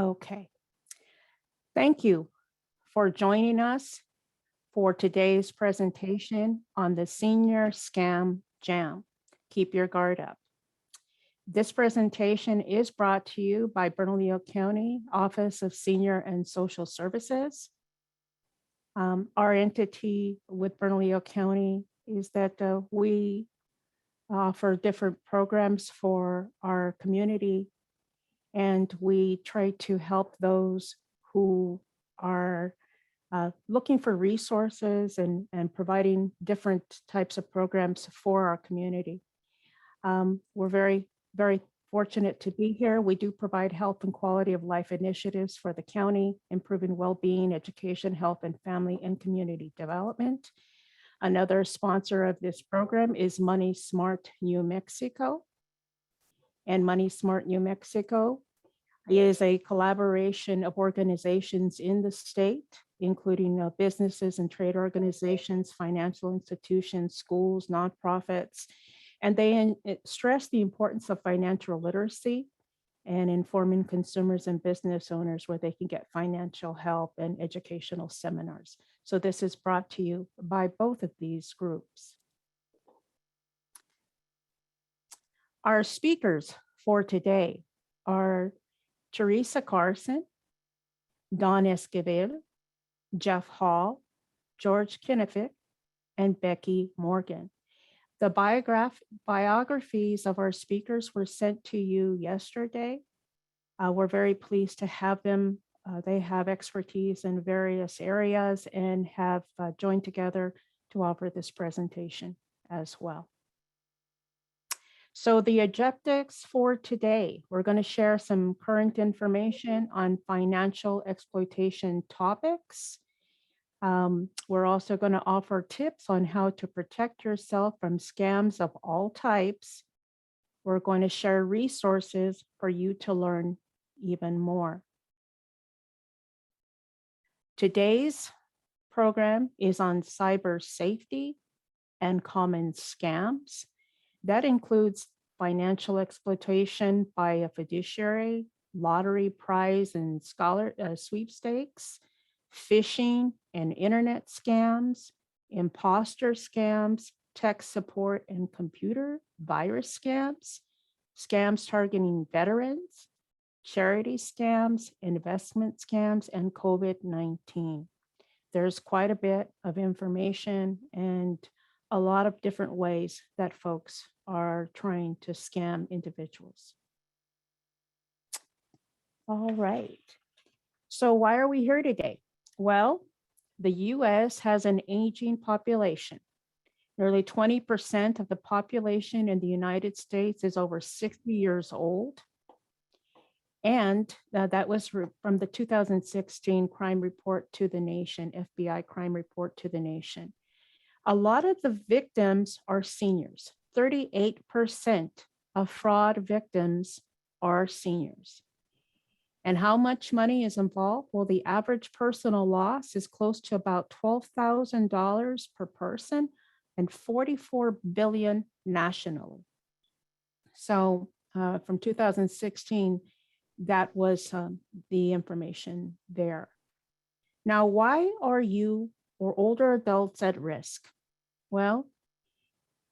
Okay. Thank you for joining us for today's presentation on the Senior Scam Jam. Keep your guard up. This presentation is brought to you by Bernalillo County Office of Senior and Social Services. Our entity with Bernalillo County is that we offer different programs for our community, and we try to help those who are looking for resources and providing different types of programs for our community. We're very, very fortunate to be here. We do provide health and quality of life initiatives for the county, improving well-being, education, health, and family and community development. Another sponsor of this program is Moneysmart New Mexico. And Moneysmart New Mexico is a collaboration of organizations in the state, including businesses and trade organizations, financial institutions, schools, nonprofits, and they stress the importance of financial literacy and informing consumers and business owners where they can get financial help and educational seminars. So this is brought to you by both of these groups. Our speakers for today are Teresa Carson, Don Esquivel, Jeff Hall, George Kinnifick, and Becky Morgan. The biographies of our speakers were sent to you yesterday. We're very pleased to have them. They have expertise in various areas and have joined together to offer this presentation as well. So the objectives for today, we're going to share some current information on financial exploitation topics. We're also going to offer tips on how to protect yourself from scams of all types. We're going to share resources for you to learn even more. Today's program is on cyber safety and common scams. That includes financial exploitation by a fiduciary, lottery prize and sweepstakes, phishing and internet scams, imposter scams, tech support and computer virus scams, scams targeting veterans, charity scams, investment scams, and COVID-19. There's quite a bit of information and a lot of different ways that folks are trying to scam individuals. All right. So why are we here today? Well, the US has an aging population. Nearly 20% of the population in the United States is over 60 years old. And that was from the 2016 crime report to the nation, FBI crime report to the nation. A lot of the victims are seniors. 38% of fraud victims are seniors. And how much money is involved? Well, the average personal loss is close to about $12,000 per person and $44 billion nationally. So from 2016, that was the information there. Now, why are you or older adults at risk? Well,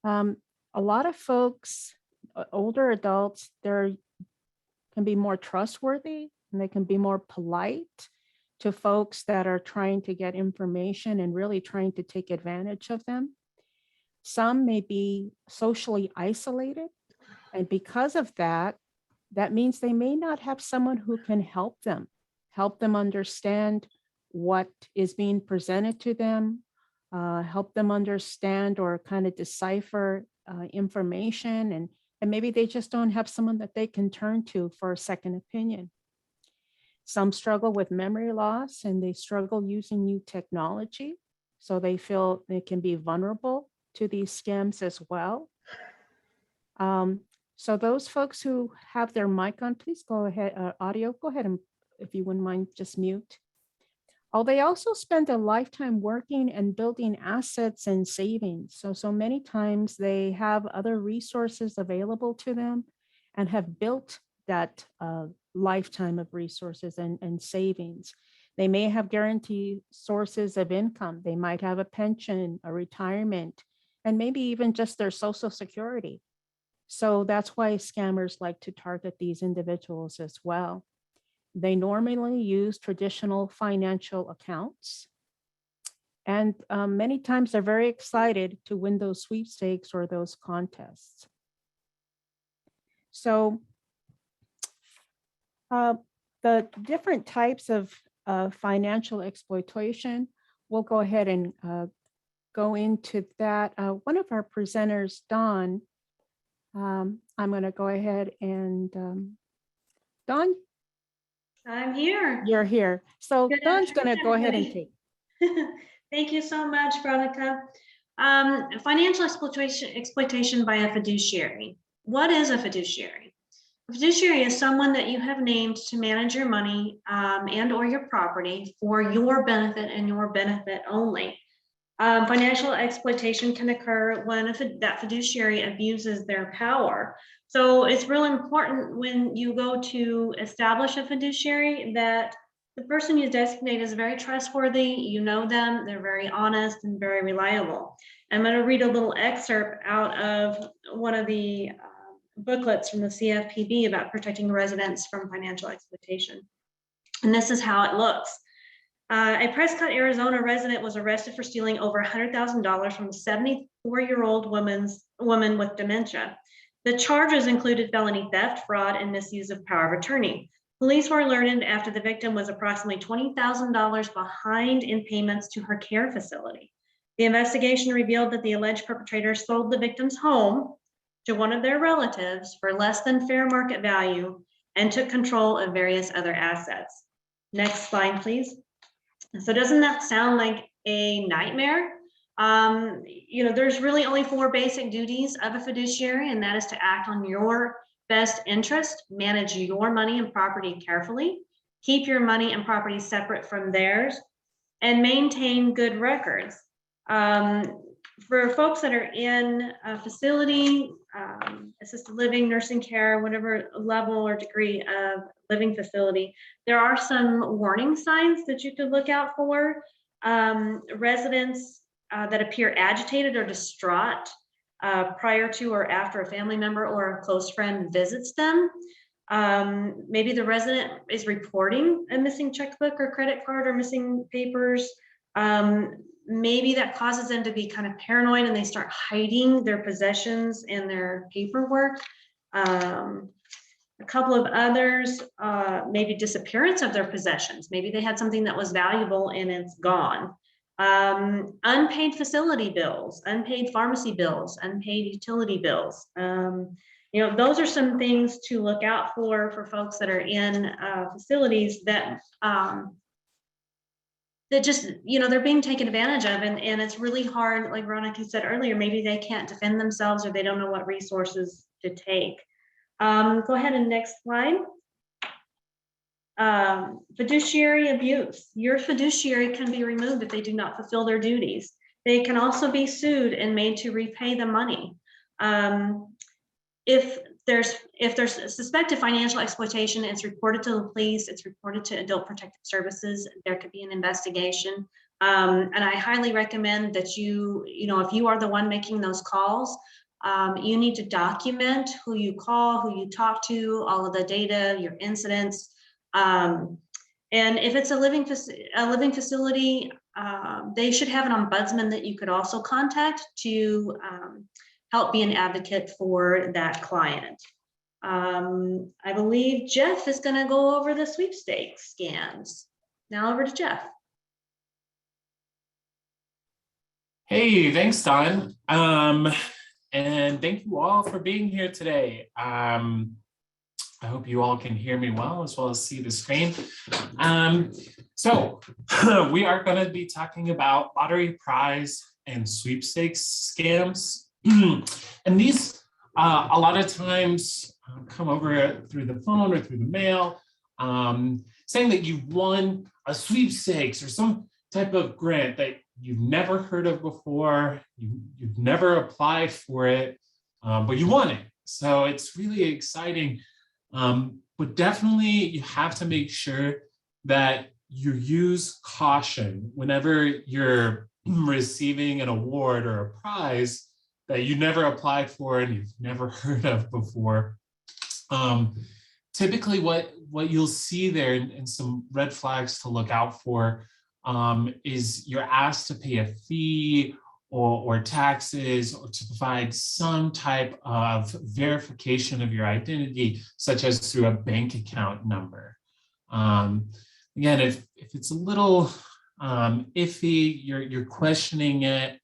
a lot of folks, older adults, they can be more trustworthy and they can be more polite to folks that are trying to get information and really trying to take advantage of them. Some may be socially isolated, and because of that, that means they may not have someone who can help them understand what is being presented to them, help them understand or kind of decipher information, and maybe they just don't have someone that they can turn to for a second opinion. Some struggle with memory loss and they struggle using new technology, so they feel they can be vulnerable to these scams as well. So those folks who have their mic on, please go ahead, audio, go ahead and if you wouldn't mind, just mute. Oh, they also spend a lifetime working and building assets and savings. So many times they have other resources available to them and have built that lifetime of resources and savings. They may have guaranteed sources of income. They might have a pension, a retirement, and maybe even just their Social Security. So that's why scammers like to target these individuals as well. They normally use traditional financial accounts. And many times they're very excited to win those sweepstakes or those contests. So the different types of financial exploitation, we'll go ahead and go into that. One of our presenters, Dawn, I'm going to go ahead and Dawn, I'm here. you're here. So Good Dawn's going to afternoon, go ahead and everybody. take. Thank you so much, Veronica. Financial exploitation by a fiduciary. What is a fiduciary? A fiduciary is someone that you have named to manage your money and or your property for your benefit and your benefit only. Financial exploitation can occur when that fiduciary abuses their power. So it's really important when you go to establish a fiduciary that the person you designate is very trustworthy, you know them, they're very honest and very reliable. I'm going to read a little excerpt out of one of the booklets from the CFPB about protecting residents from financial exploitation. And this is how it looks. A Prescott, Arizona resident was arrested for stealing over $100,000 from a 74-year-old woman with dementia. The charges included felony theft, fraud, and misuse of power of attorney. Police were alerted after the victim was approximately $20,000 behind in payments to her care facility. The investigation revealed that the alleged perpetrator sold the victim's home to one of their relatives for less than fair market value and took control of various other assets. Next slide, please. So doesn't that sound like a nightmare? There's really only 4 basic duties of a fiduciary, and that is to act on your best interest, manage your money and property carefully, keep your money and property separate from theirs, and maintain good records. For folks that are in a facility, assisted living, nursing care, whatever level or degree of living facility, there are some warning signs that you could look out for. Residents that appear agitated or distraught prior to or after a family member or a close friend visits them. Maybe the resident is reporting a missing checkbook or credit card or missing papers. Maybe that causes them to be kind of paranoid and they start hiding their possessions and their paperwork. A couple of others, maybe disappearance of their possessions. Maybe they had something that was valuable and it's gone. Unpaid facility bills, unpaid pharmacy bills, unpaid utility bills. Those are some things to look out for folks that are in facilities that just, they're being taken advantage of, and it's really hard, like Veronica said earlier, maybe they can't defend themselves or they don't know what resources to take. Go ahead and next slide. Fiduciary abuse. Your fiduciary can be removed if they do not fulfill their duties. They can also be sued and made to repay the money. If there's suspected financial exploitation, it's reported to the police, it's reported to Adult Protective Services, there could be an investigation. And I highly recommend that if you are the one making those calls, you need to document who you call, who you talk to, all of the data, your incidents. And if it's a living facility, they should have an ombudsman that you could also contact to help be an advocate for that client. I believe Jeff is going to go over the sweepstakes scams. Now over to Jeff. Hey, thanks, Don. And thank you all for being here today. I hope you all can hear me well, as well as see the screen. So we are going to be talking about lottery prize and sweepstakes scams. And these, a lot of times, come over through the phone or through the mail, saying that you've won a sweepstakes or some type of grant that you've never heard of before, you've never applied for it, but you won it. So it's really exciting. but definitely you have to make sure that you use caution whenever you're receiving an award or a prize that you never applied for and you've never heard of before. Typically what you'll see there, and some red flags to look out for, is you're asked to pay a fee or taxes, or to provide some type of verification of your identity, such as through a bank account number. Again, if it's a little iffy, you're questioning it,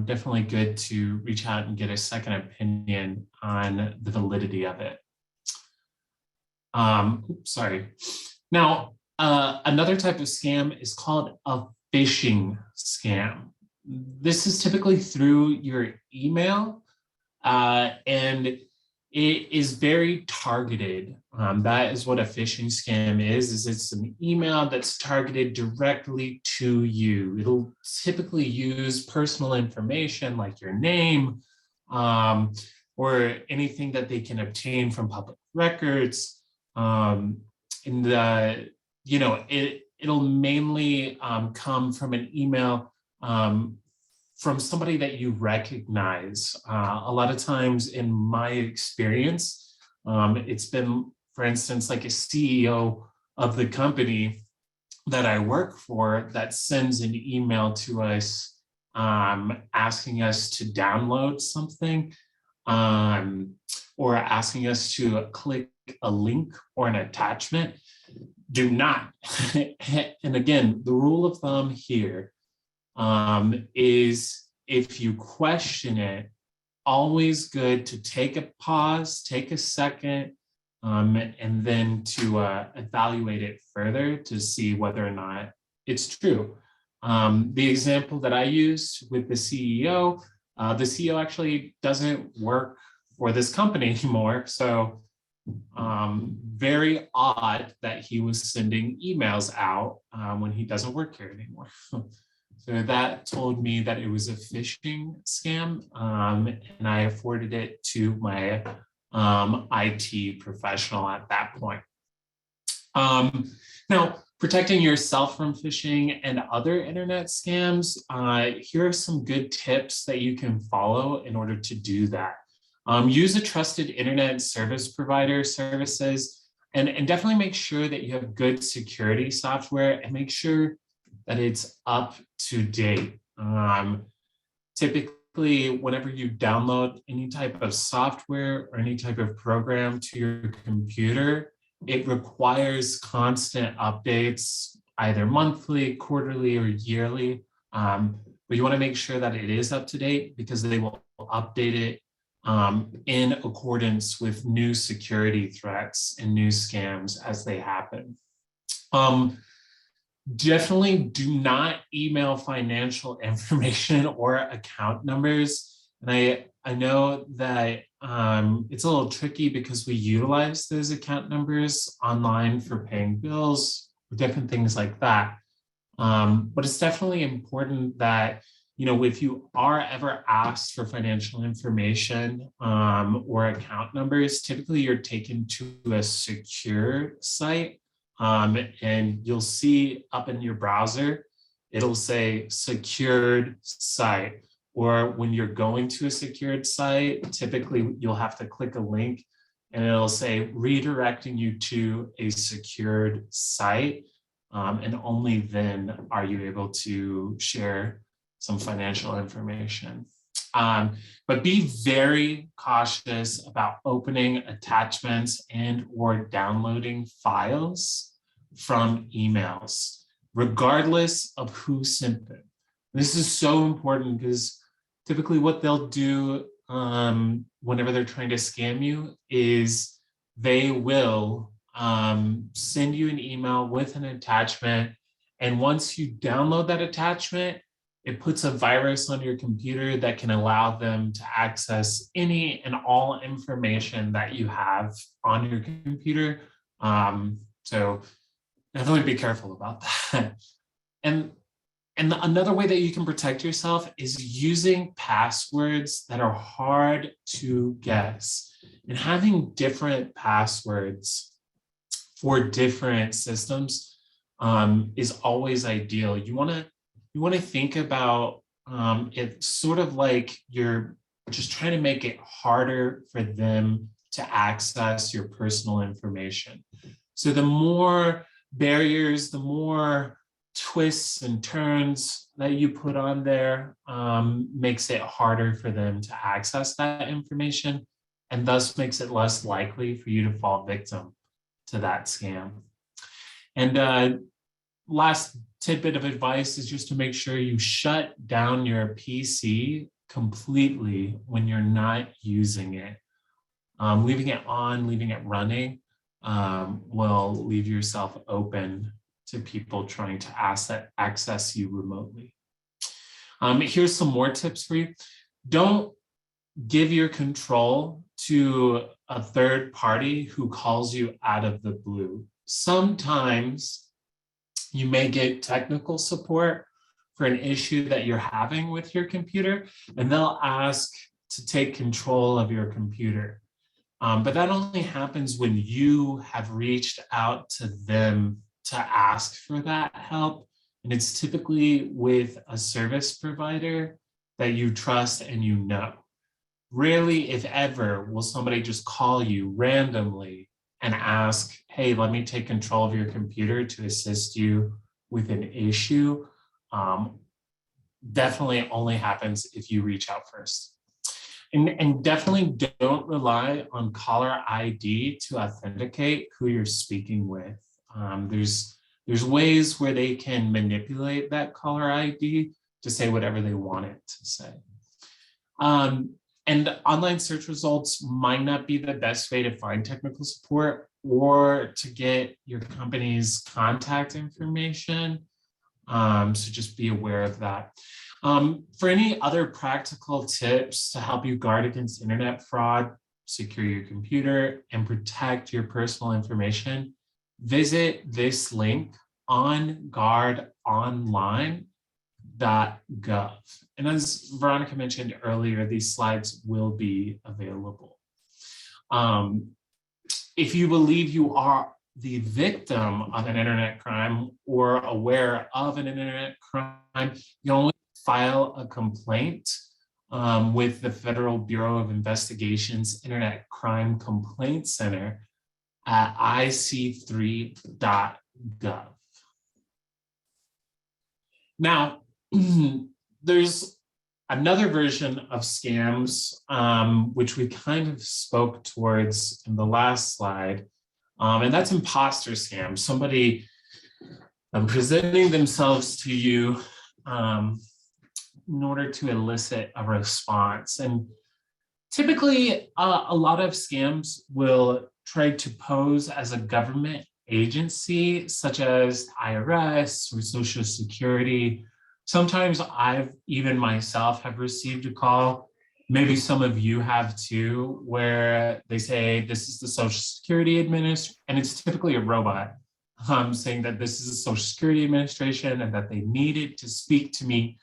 definitely good to reach out and get a second opinion on the validity of it. Sorry. Now, another type of scam is called a phishing scam. This is typically through your email, and it is very targeted. That is what a phishing scam is it's an email that's targeted directly to you. It'll typically use personal information like your name, or anything that they can obtain from public records. It'll mainly come from an email from somebody that you recognize. A lot of times in my experience, it's been, for instance, like a CEO of the company that I work for that sends an email to us asking us to download something, or asking us to click a link or an attachment. Do not. And again, the rule of thumb here is, if you question it, always good to take a pause, take a second, and then to evaluate it further to see whether or not it's true. The example that I used with the CEO actually doesn't work for this company anymore. So very odd that he was sending emails out when he doesn't work here anymore. So that told me that it was a phishing scam, and I forwarded it to my IT professional at that point. Now, protecting yourself from phishing and other internet scams, here are some good tips that you can follow in order to do that. Use a trusted internet service provider services, and definitely make sure that you have good security software, and make sure that it's up to date. Typically, whenever you download any type of software or any type of program to your computer, it requires constant updates, either monthly, quarterly, or yearly. But you want to make sure that it is up to date, because they will update it in accordance with new security threats and new scams as they happen. Definitely do not email financial information or account numbers. And I know that it's a little tricky because we utilize those account numbers online for paying bills, different things like that. But it's definitely important that, if you are ever asked for financial information or account numbers, typically you're taken to a secure site, and you'll see up in your browser, it'll say secured site. Or when you're going to a secured site, typically you'll have to click a link and it'll say redirecting you to a secured site. And only then are you able to share some financial information. But be very cautious about opening attachments and or downloading files from emails, regardless of who sent them. This is so important because typically what they'll do whenever they're trying to scam you is they will send you an email with an attachment. And once you download that attachment, it puts a virus on your computer that can allow them to access any and all information that you have on your computer. So definitely be careful about that. And another way that you can protect yourself is using passwords that are hard to guess. And having different passwords for different systems is always ideal. You want to think about it sort of like you're just trying to make it harder for them to access your personal information. So the more barriers, the more twists and turns that you put on there makes it harder for them to access that information, and thus makes it less likely for you to fall victim to that scam. And last tidbit of advice is just to make sure you shut down your PC completely when you're not using it. Leaving it on, leaving it running will leave yourself open to people trying to access you remotely. Here's some more tips for you. Don't give your control to a third party who calls you out of the blue. Sometimes you may get technical support for an issue that you're having with your computer, and they'll ask to take control of your computer. But that only happens when you have reached out to them to ask for that help. And it's typically with a service provider that you trust and you know. Rarely, if ever, will somebody just call you randomly and ask, hey, let me take control of your computer to assist you with an issue. Definitely only happens if you reach out first. And definitely don't rely on caller ID to authenticate who you're speaking with. There's ways where they can manipulate that caller ID to say whatever they want it to say. And online search results might not be the best way to find technical support or to get your company's contact information. So just be aware of that. For any other practical tips to help you guard against internet fraud, secure your computer, and protect your personal information, visit this link onguardonline.gov. And as Veronica mentioned earlier, these slides will be available. If you believe you are the victim of an internet crime or aware of an internet crime, you only file a complaint with the Federal Bureau of Investigation's Internet Crime Complaint Center at ic3.gov. Now, there's another version of scams, which we kind of spoke towards in the last slide, and that's imposter scam. Somebody presenting themselves to you in order to elicit a response. And typically, a lot of scams will try to pose as a government agency, such as IRS or Social Security. Sometimes even myself have received a call, maybe some of you have too, where they say, this is the Social Security Administration, and it's typically a robot saying that this is the Social Security Administration and that they needed to speak to me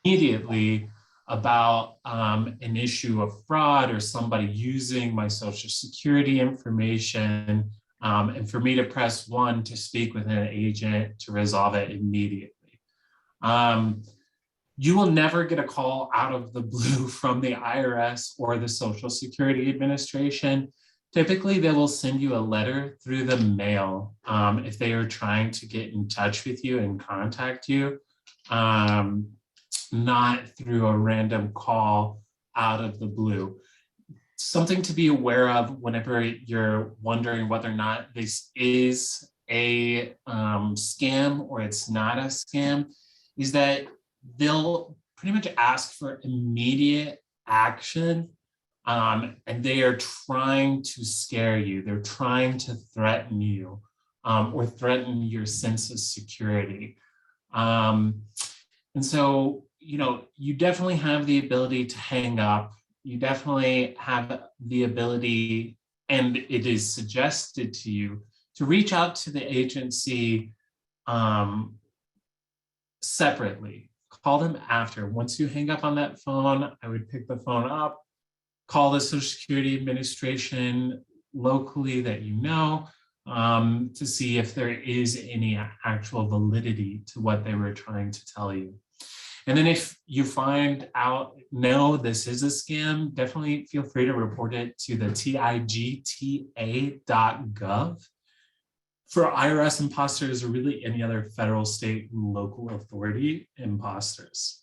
immediately about an issue of fraud or somebody using my Social Security information, and for me to press 1 to speak with an agent to resolve it immediately. You will never get a call out of the blue from the IRS or the Social Security Administration. Typically, they will send you a letter through the mail if they are trying to get in touch with you and contact you, not through a random call out of the blue. Something to be aware of whenever you're wondering whether or not this is a scam or it's not a scam is that they'll pretty much ask for immediate action, and they are trying to scare you. They're trying to threaten you or threaten your sense of security. And so, you definitely have the ability to hang up. You definitely have the ability, and it is suggested to you, to reach out to the agency separately. Call them after. Once you hang up on that phone, I would pick the phone up, call the Social Security Administration locally that you know, to see if there is any actual validity to what they were trying to tell you. And then if you find out, no, this is a scam, definitely feel free to report it to the tigta.gov. For IRS imposters or really any other federal, state, and local authority imposters.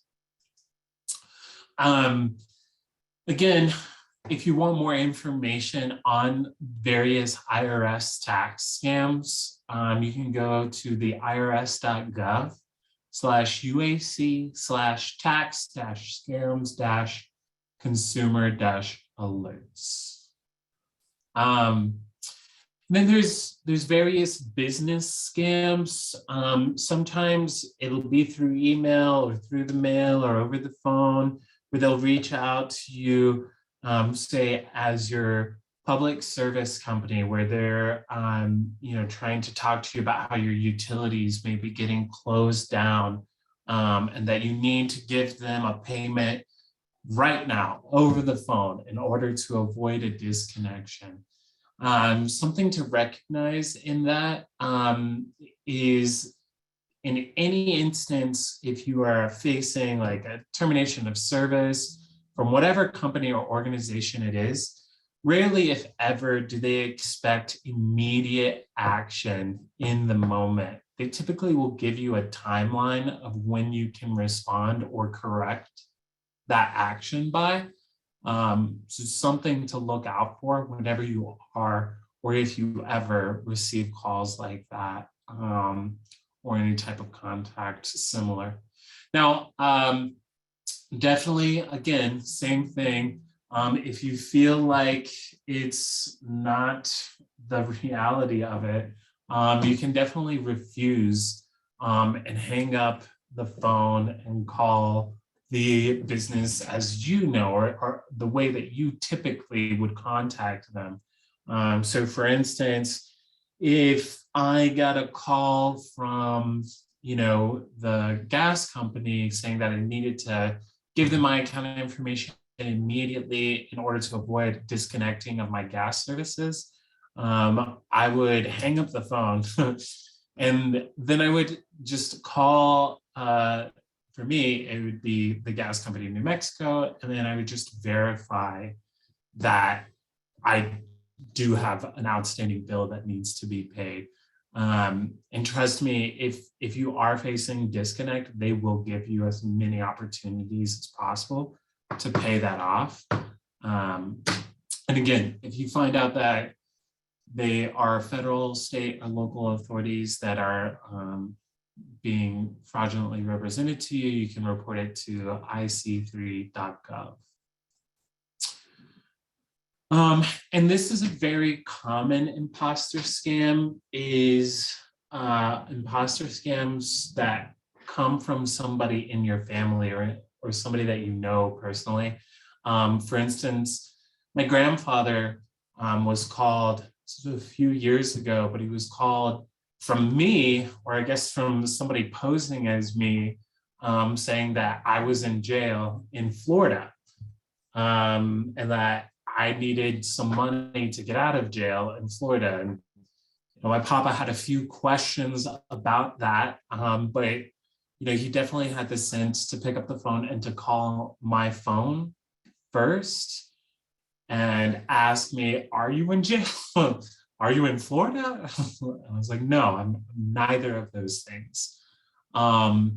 Again, if you want more information on various IRS tax scams, you can go to the irs.gov/uac/tax-scams-consumer-alerts. Then there's various business scams. Sometimes it'll be through email or through the mail or over the phone, where they'll reach out to you, say as your public service company, where they're trying to talk to you about how your utilities may be getting closed down, and that you need to give them a payment right now over the phone in order to avoid a disconnection. Something to recognize in that is in any instance, if you are facing like a termination of service from whatever company or organization it is, rarely, if ever, do they expect immediate action in the moment. They typically will give you a timeline of when you can respond or correct that action by. So something to look out for whenever you are, or if you ever receive calls like that, or any type of contact similar. Now, definitely, again, same thing. If you feel like it's not the reality of it, you can definitely refuse and hang up the phone and call the business as you know, or the way that you typically would contact them. So for instance, if I got a call from, the gas company saying that I needed to give them my account information immediately in order to avoid disconnecting of my gas services, I would hang up the phone and then I would just call, for me, it would be the gas company in New Mexico, and then I would just verify that I do have an outstanding bill that needs to be paid. And trust me, if you are facing disconnect, they will give you as many opportunities as possible to pay that off. And again, if you find out that they are federal, state, or local authorities that are being fraudulently represented to you, you can report it to ic3.gov. And this is a very common imposter scam, is imposter scams that come from somebody in your family or somebody that you know personally. For instance, my grandfather was called, this was a few years ago, but he was called from me, or I guess from somebody posing as me, saying that I was in jail in Florida, and that I needed some money to get out of jail in Florida. And my papa had a few questions about that, but he definitely had the sense to pick up the phone and to call my phone first and ask me, "Are you in jail? Are you in Florida?" I was like, "No, I'm neither of those things." So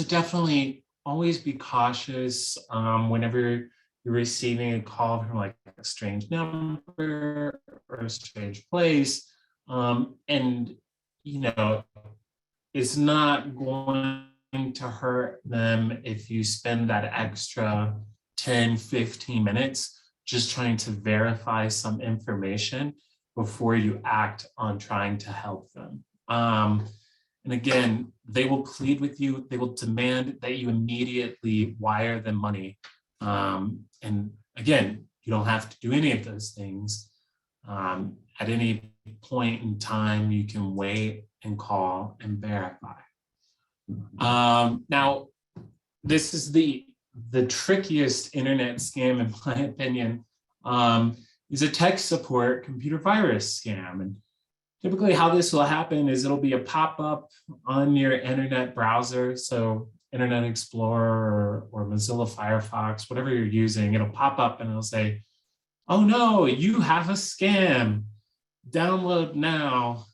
definitely always be cautious whenever you're receiving a call from like a strange number or a strange place. And, it's not going to hurt them if you spend that extra 10, 15 minutes just trying to verify some information before you act on trying to help them. And again, they will plead with you. They will demand that you immediately wire them money. And again, you don't have to do any of those things. At any point in time, you can wait and call and verify. Now, this is the trickiest internet scam, in my opinion, is a tech support computer virus scam. And typically how this will happen is it'll be a pop-up on your internet browser. So Internet Explorer or Mozilla Firefox, whatever you're using, it'll pop up and it'll say, oh no, you have a scam. Download now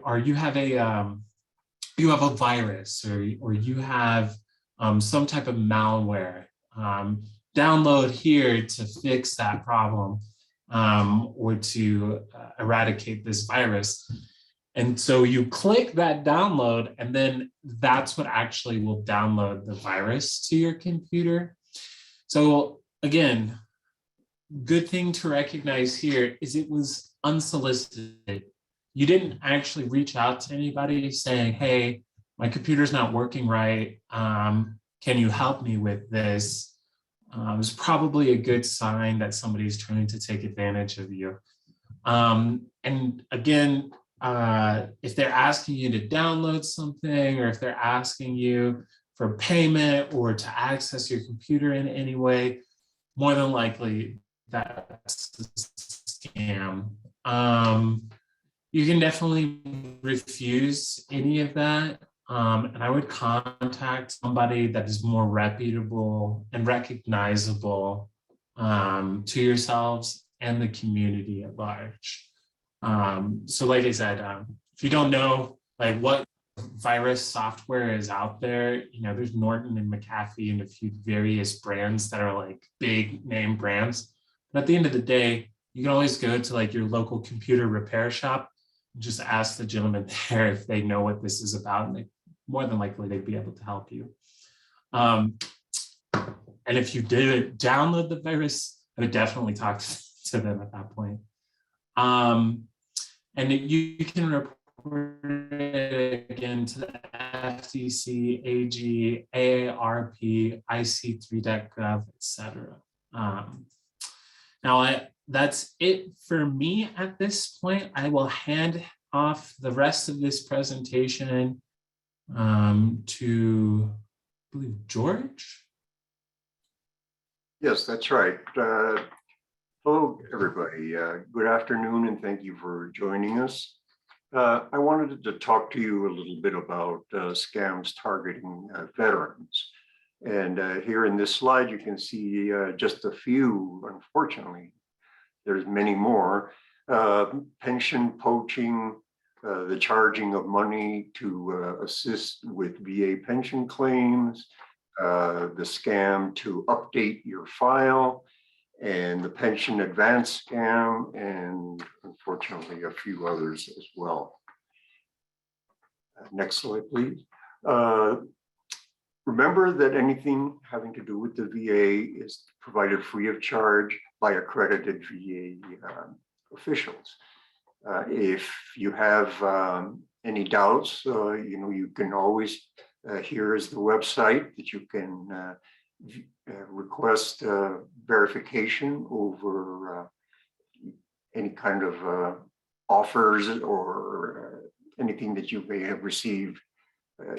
or you have a virus or you have some type of malware. Download here to fix that problem or to eradicate this virus. And so you click that download, and then that's what actually will download the virus to your computer. So again, good thing to recognize here is it was unsolicited. You didn't actually reach out to anybody saying, hey, my computer's not working right. Can you help me with this? It's probably a good sign that somebody's trying to take advantage of you. And again, if they're asking you to download something, or if they're asking you for payment or to access your computer in any way, more than likely that's a scam. You can definitely refuse any of that. And I would contact somebody that is more reputable and recognizable to yourselves and the community at large. So like I said, if you don't know like what virus software is out there, there's Norton and McAfee and a few various brands that are like big name brands. But at the end of the day, you can always go to like your local computer repair shop and just ask the gentleman there if they know what this is about, and more than likely they'd be able to help you. And if you did download the virus, I would definitely talk to them at that point. And you can report it again to the FTC, AG, AARP, IC3.gov, etc. Now, that's it for me at this point. I will hand off the rest of this presentation to, I believe, George? Yes, that's right. Hello, everybody. Good afternoon, and thank you for joining us. I wanted to talk to you a little bit about scams targeting veterans. And here in this slide, you can see just a few, unfortunately. There's many more. Pension poaching, the charging of money to assist with VA pension claims, the scam to update your file, and the pension advance scam, and unfortunately a few others as well. Next slide, please. Remember that anything having to do with the VA is provided free of charge by accredited VA officials. If you have any doubts, you can always, here is the website that you can request verification over any kind of offers or anything that you may have received,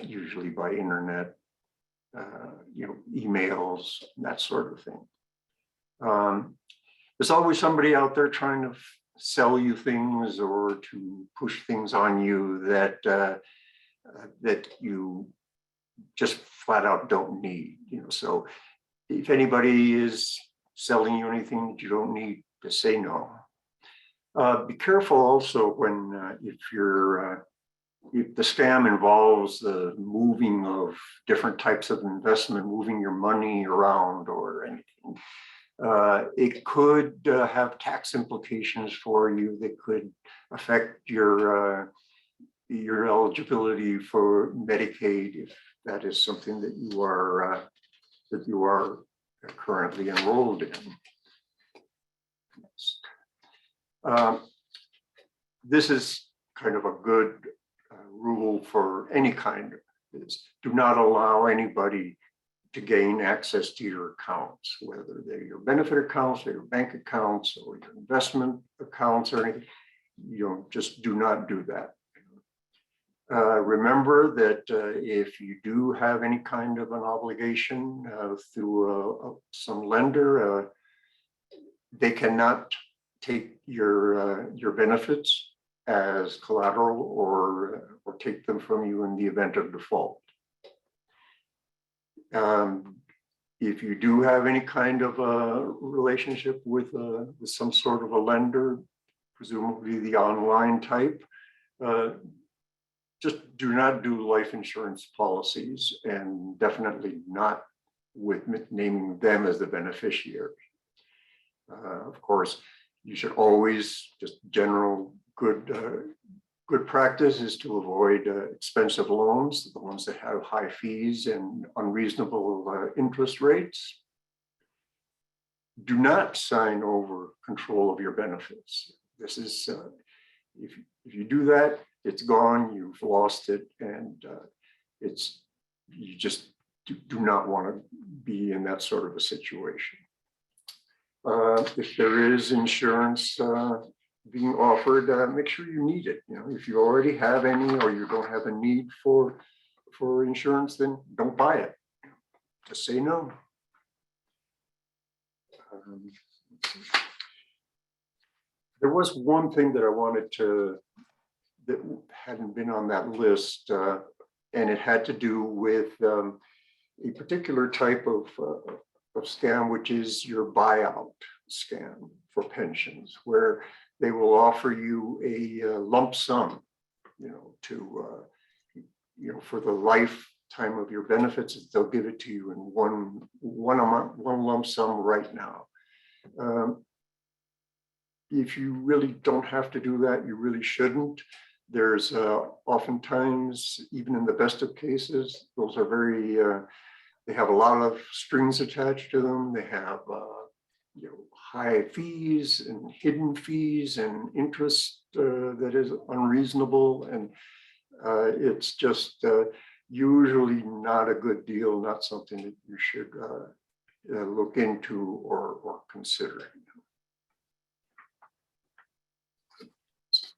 usually by internet, emails, that sort of thing. There's always somebody out there trying to sell you things or to push things on you that you just flat out don't need. So if anybody is selling you anything that you don't need, just say no. Be careful also when if the scam involves the moving of different types of investment, moving your money around or anything. It could have tax implications for you that could affect your eligibility for Medicaid if that is something that you are currently enrolled in. This is kind of a good rule for any kind of this. Do not allow anybody to gain access to your accounts, whether they're your benefit accounts or your bank accounts or your investment accounts or anything. Just do not do that. Remember that if you do have any kind of an obligation through some lender, they cannot take your benefits as collateral or take them from you in the event of default. If you do have any kind of a relationship with some sort of a lender, presumably the online type, just do not do life insurance policies, and definitely not with naming them as the beneficiary. Of course, you should always, just general good practice is to avoid expensive loans, the ones that have high fees and unreasonable interest rates. Do not sign over control of your benefits. This is, if you do that, it's gone, you've lost it, and you just do not want to be in that sort of a situation. If there is insurance being offered, make sure you need it. You know, if you already have any or you don't have a need for insurance, then don't buy it. Just say no. There was one thing that I wanted to, that hadn't been on that list, and it had to do with a particular type of scam, which is your buyout scam for pensions, where they will offer you a lump sum, for the lifetime of your benefits. They'll give it to you in one lump sum right now. If you really don't have to do that, you really shouldn't. There's oftentimes, even in the best of cases, those are very, they have a lot of strings attached to them. They have high fees and hidden fees and interest that is unreasonable, and it's just usually not a good deal, not something that you should look into or consider.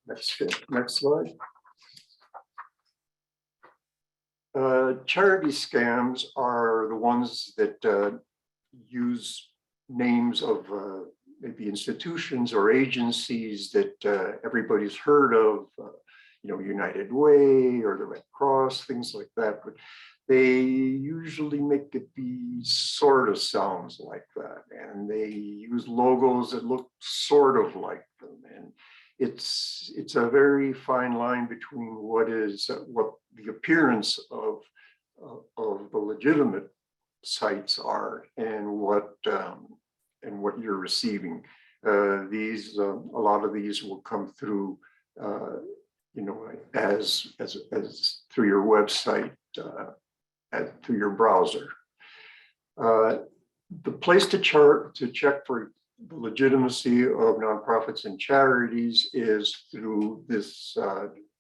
Next slide. Charity scams are the ones that use names of maybe institutions or agencies that everybody's heard of, United Way or the Red Cross, things like that. But they usually make it be sort of sounds like that, and they use logos that look sort of like them, and it's a very fine line between what the appearance of the legitimate sites are and what you're receiving. These a lot of these will come through as through your website, through your browser. The place to check for the legitimacy of nonprofits and charities is through this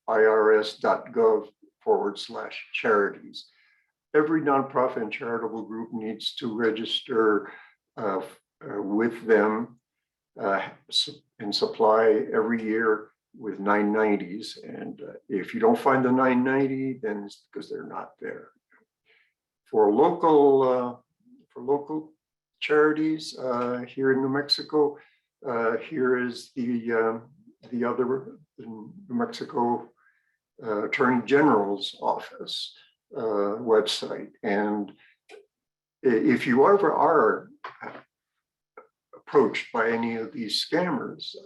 irs.gov/charities. Every nonprofit and charitable group needs to register with them and supply every year with 990s. And if you don't find the 990, then it's because they're not there. For local charities here in New Mexico, here is the New Mexico Attorney General's office website. And if you ever are approached by any of these scammers,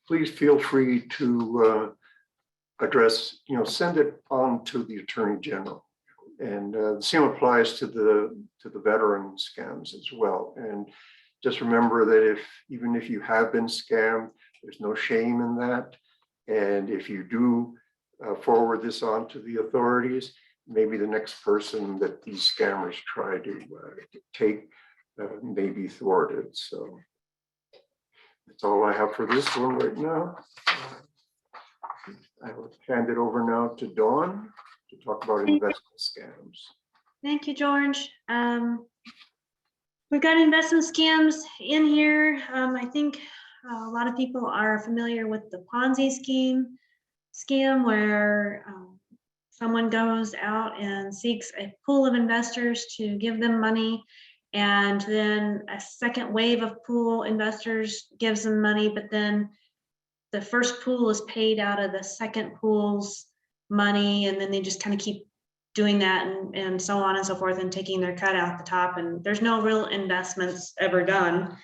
please feel free to send it on to the Attorney General. And the same applies to the veteran scams as well. And just remember that even if you have been scammed, there's no shame in that. And if you do forward this on to the authorities, maybe the next person that these scammers try to take may be thwarted. So that's all I have for this one right now. I will hand it over now to Dawn to talk about investment scams. Thank you, George. We've got investment scams in here. I think a lot of people are familiar with the Ponzi scam where someone goes out and seeks a pool of investors to give them money, and then a second wave of pool investors gives them money, but then the first pool is paid out of the second pool's money, and then they just kind of keep doing that and so on and so forth, and taking their cut out the top, and there's no real investments ever done.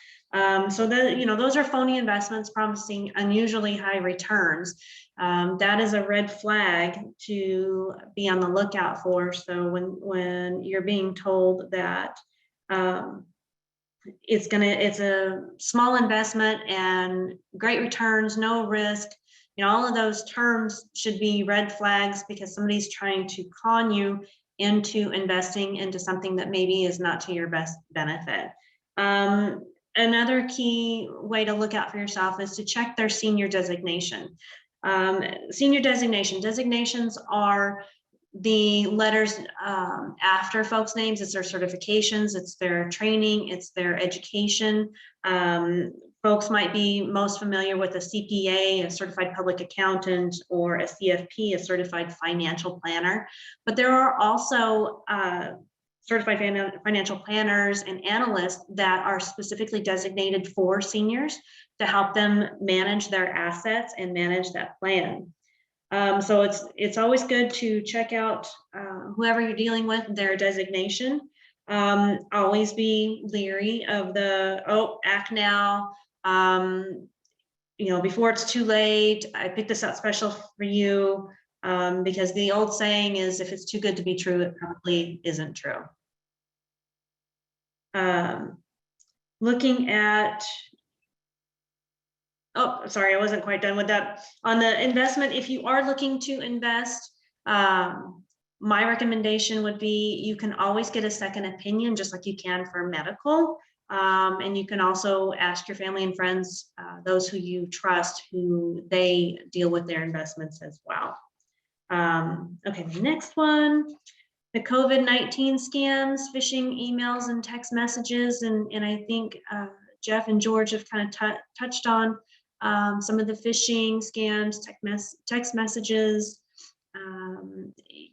So that, you know, those are phony investments promising unusually high returns. That is a red flag to be on the lookout for. So when you're being told that it's a small investment and great returns, no risk, you know, all of those terms should be red flags, because somebody's trying to con you into investing into something that maybe is not to your best benefit. Another key way to look out for yourself is to check their senior designation. Senior designations are the letters after folks' names. It's their certifications, it's their training, it's their education. Folks might be most familiar with a CPA, a certified public accountant, or a CFP, a certified financial planner. But there are also certified financial planners and analysts that are specifically designated for seniors to help them manage their assets and manage that plan. So it's always good to check out whoever you're dealing with, their designation. Always be leery of the, oh, act now. You know, before it's too late, I picked this out special for you, because the old saying is, if it's too good to be true, it probably isn't true. Looking at, oh, sorry, I wasn't quite done with that. On the investment, if you are looking to invest, my recommendation would be, you can always get a second opinion, just like you can for medical. And you can also ask your family and friends, those who you trust, who they deal with their investments as well. Okay, the next one, the COVID-19 scams, phishing emails and text messages. And I think Jeff and George have kind of touched on some of the phishing scams, text messages.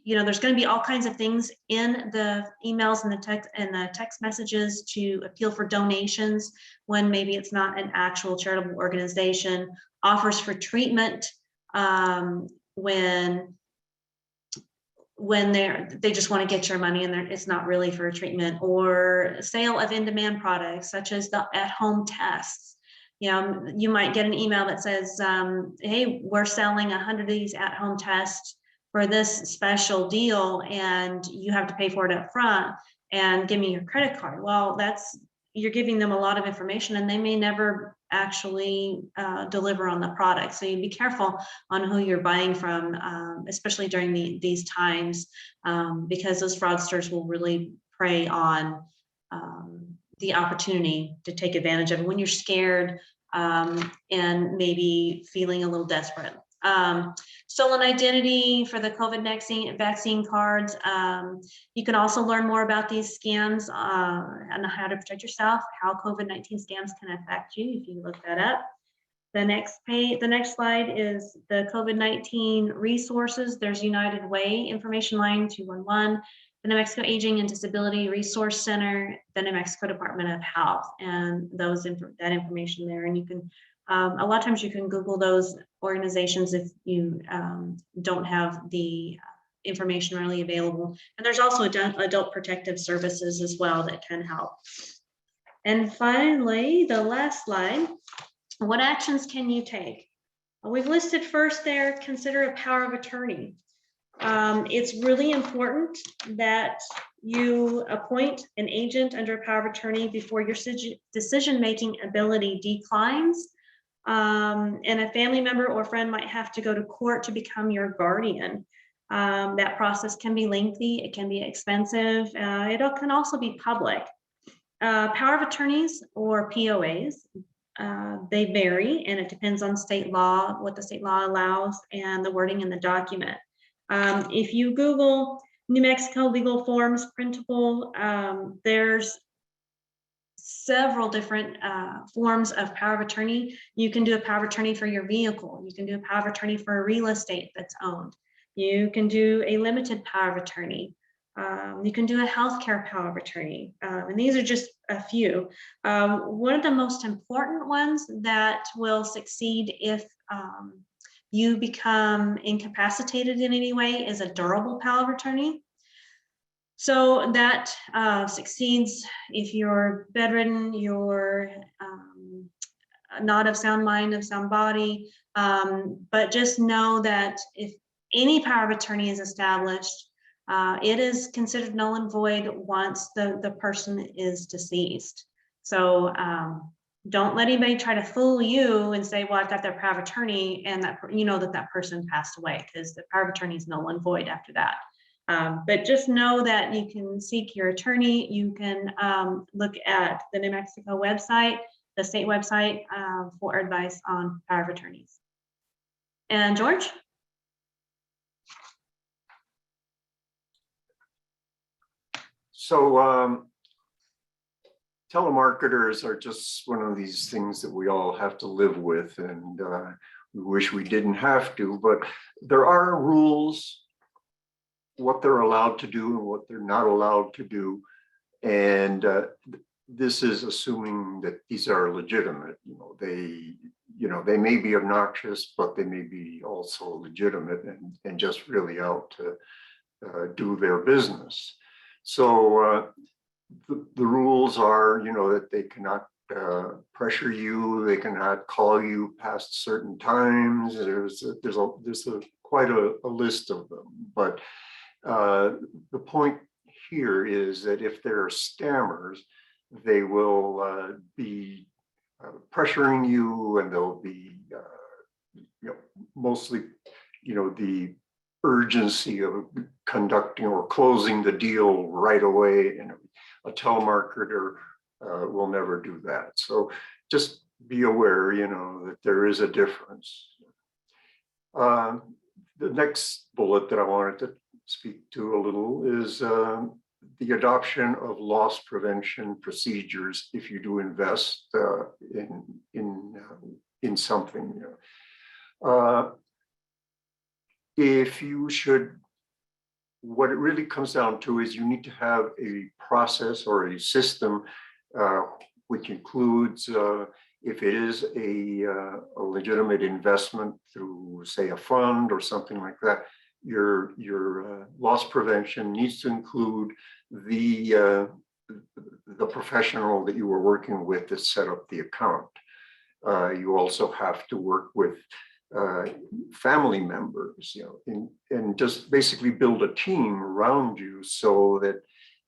You know, there's going to be all kinds of things in the emails and the text messages to appeal for donations when maybe it's not an actual charitable organization. Offers for treatment when they just want to get your money and it's not really for a treatment, or sale of in-demand products such as the at-home tests. You know, you might get an email that says, hey, we're selling 100 of these at-home tests for this special deal, and you have to pay for it up front and give me your credit card. Well, you're giving them a lot of information, and they may never actually deliver on the product. So you be careful on who you're buying from, especially during these times, because those fraudsters will really prey on the opportunity to take advantage of it when you're scared and maybe feeling a little desperate. Stolen identity for the COVID vaccine cards. You can also learn more about these scams and how to protect yourself, how COVID-19 scams can affect you if you look that up. The next slide is the COVID-19 resources. There's United Way information line 211, the New Mexico Aging and Disability Resource Center, the New Mexico Department of Health, and that information there. And you can a lot of times you can Google those organizations if you don't have the information readily available. And there's also adult protective services as well that can help. And finally, the last slide, what actions can you take? We've listed first there, consider a power of attorney. It's really important that you appoint an agent under a power of attorney before your decision-making ability declines. And a family member or friend might have to go to court to become your guardian. That process can be lengthy, it can be expensive, it can also be public. Power of attorneys or POAs, they vary, and it depends on state law, what the state law allows, and the wording in the document. If you Google New Mexico legal forms printable, there's several different forms of power of attorney. You can do a power of attorney for your vehicle. You can do a power of attorney for a real estate that's owned. You can do a limited power of attorney. You can do a healthcare power of attorney. And these are just a few. One of the most important ones that will succeed if you become incapacitated in any way is a durable power of attorney. So that succeeds if you're bedridden, you're not of sound mind, of sound body, but just know that if any power of attorney is established, it is considered null and void once the person is deceased. So don't let anybody try to fool you and say, well, I've got their power of attorney, and that you know that person passed away, because the power of attorney is null and void after that. But just know that you can seek your attorney. You can look at the New Mexico website, the state website, for advice on power of attorneys. And George? So telemarketers are just one of these things that we all have to live with, and we wish we didn't have to, but there are rules, what they're allowed to do and what they're not allowed to do. And this is assuming that these are legitimate. They may be obnoxious, but they may be also legitimate and just really out to do their business. So the rules are, that they cannot pressure you, they cannot call you past certain times. There's quite a list of them. But the point here is that if there are scammers, they will be pressuring you, and they'll be mostly the urgency of conducting or closing the deal right away, and a telemarketer will never do that. So just be aware, that there is a difference. The next bullet that I wanted to speak to a little is the adoption of loss prevention procedures if you do invest in something. What it really comes down to is you need to have a process or a system which includes, if it is a legitimate investment through, say, a fund or something like that, your loss prevention needs to include the professional that you were working with to set up the account. You also have to work with family members, and just basically build a team around you, so that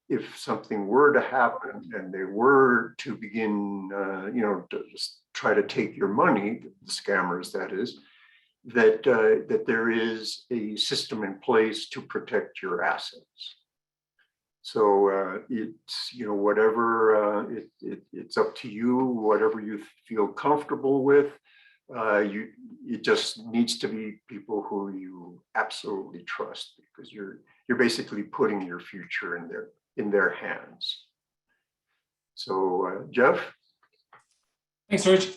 if something were to happen and they were to begin, to just try to take your money, the scammers, that is, that there is a system in place to protect your assets. So it's, whatever, it's up to you, whatever you feel comfortable with. It just needs to be people who you absolutely trust, because you're basically putting your future in their hands. So Jeff? Thanks, George.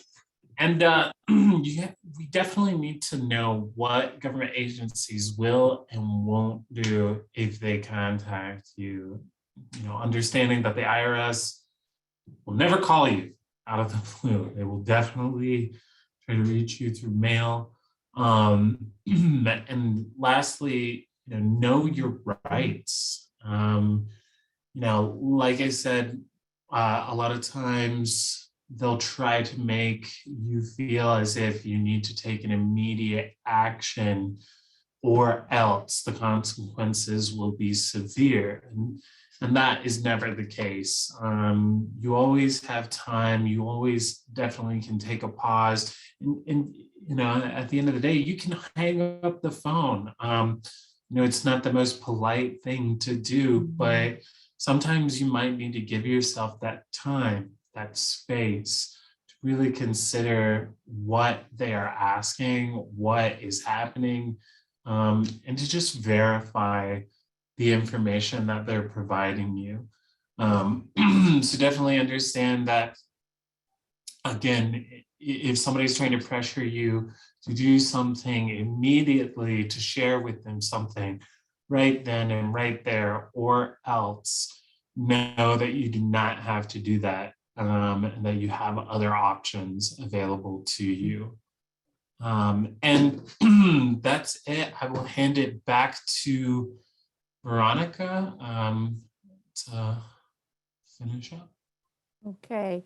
And we definitely need to know what government agencies will and won't do if they contact you. Understanding that the IRS will never call you out of the blue. They will definitely try to reach you through mail. And lastly, know your rights. Like I said, a lot of times they'll try to make you feel as if you need to take an immediate action, or else the consequences will be severe. And that is never the case. You always have time. You always definitely can take a pause. And at the end of the day, you can hang up the phone. It's not the most polite thing to do, but sometimes you might need to give yourself that time, that space, to really consider what they are asking, what is happening, and to just verify the information that they're providing you. So definitely understand that, again, if somebody's trying to pressure you to do something immediately, to share with them something right then and right there, or else know that you do not have to do that, and that you have other options available to you. And that's it. I will hand it back to Veronica to finish up. Okay.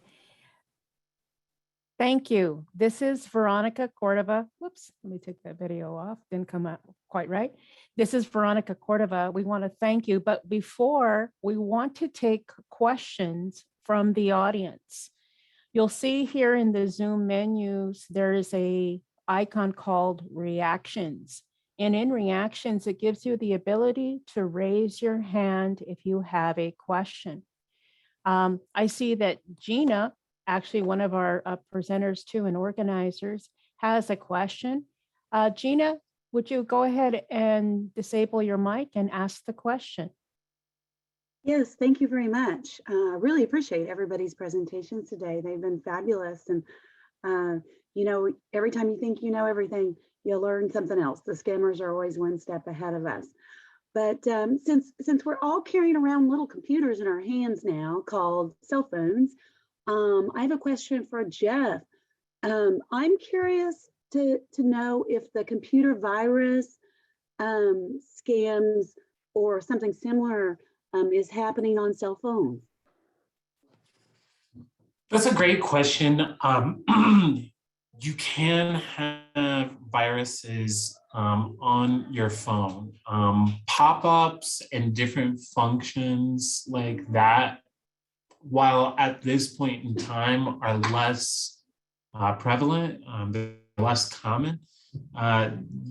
Thank you. This is Veronica Cordova. Whoops, let me take that video off. Didn't come out quite right. This is Veronica Cordova. We want to thank you. But before, we want to take questions from the audience. You'll see here in the Zoom menus, there is a icon called reactions. And in reactions, it gives you the ability to raise your hand if you have a question. I see that Gina, actually one of our presenters too and organizers, has a question. Gina, would you go ahead and disable your mic and ask the question? Yes, thank you very much. Really appreciate everybody's presentations today. They've been fabulous. And, you know, every time you think you know everything, you'll learn something else. The scammers are always one step ahead of us. But since we're all carrying around little computers in our hands now called cell phones, I have a question for Jeff. I'm curious to know if the computer virus scams or something similar is happening on cell phones. That's a great question. You can have viruses on your phone. Pop-ups and different functions like that, while at this point in time are less prevalent, they're less common,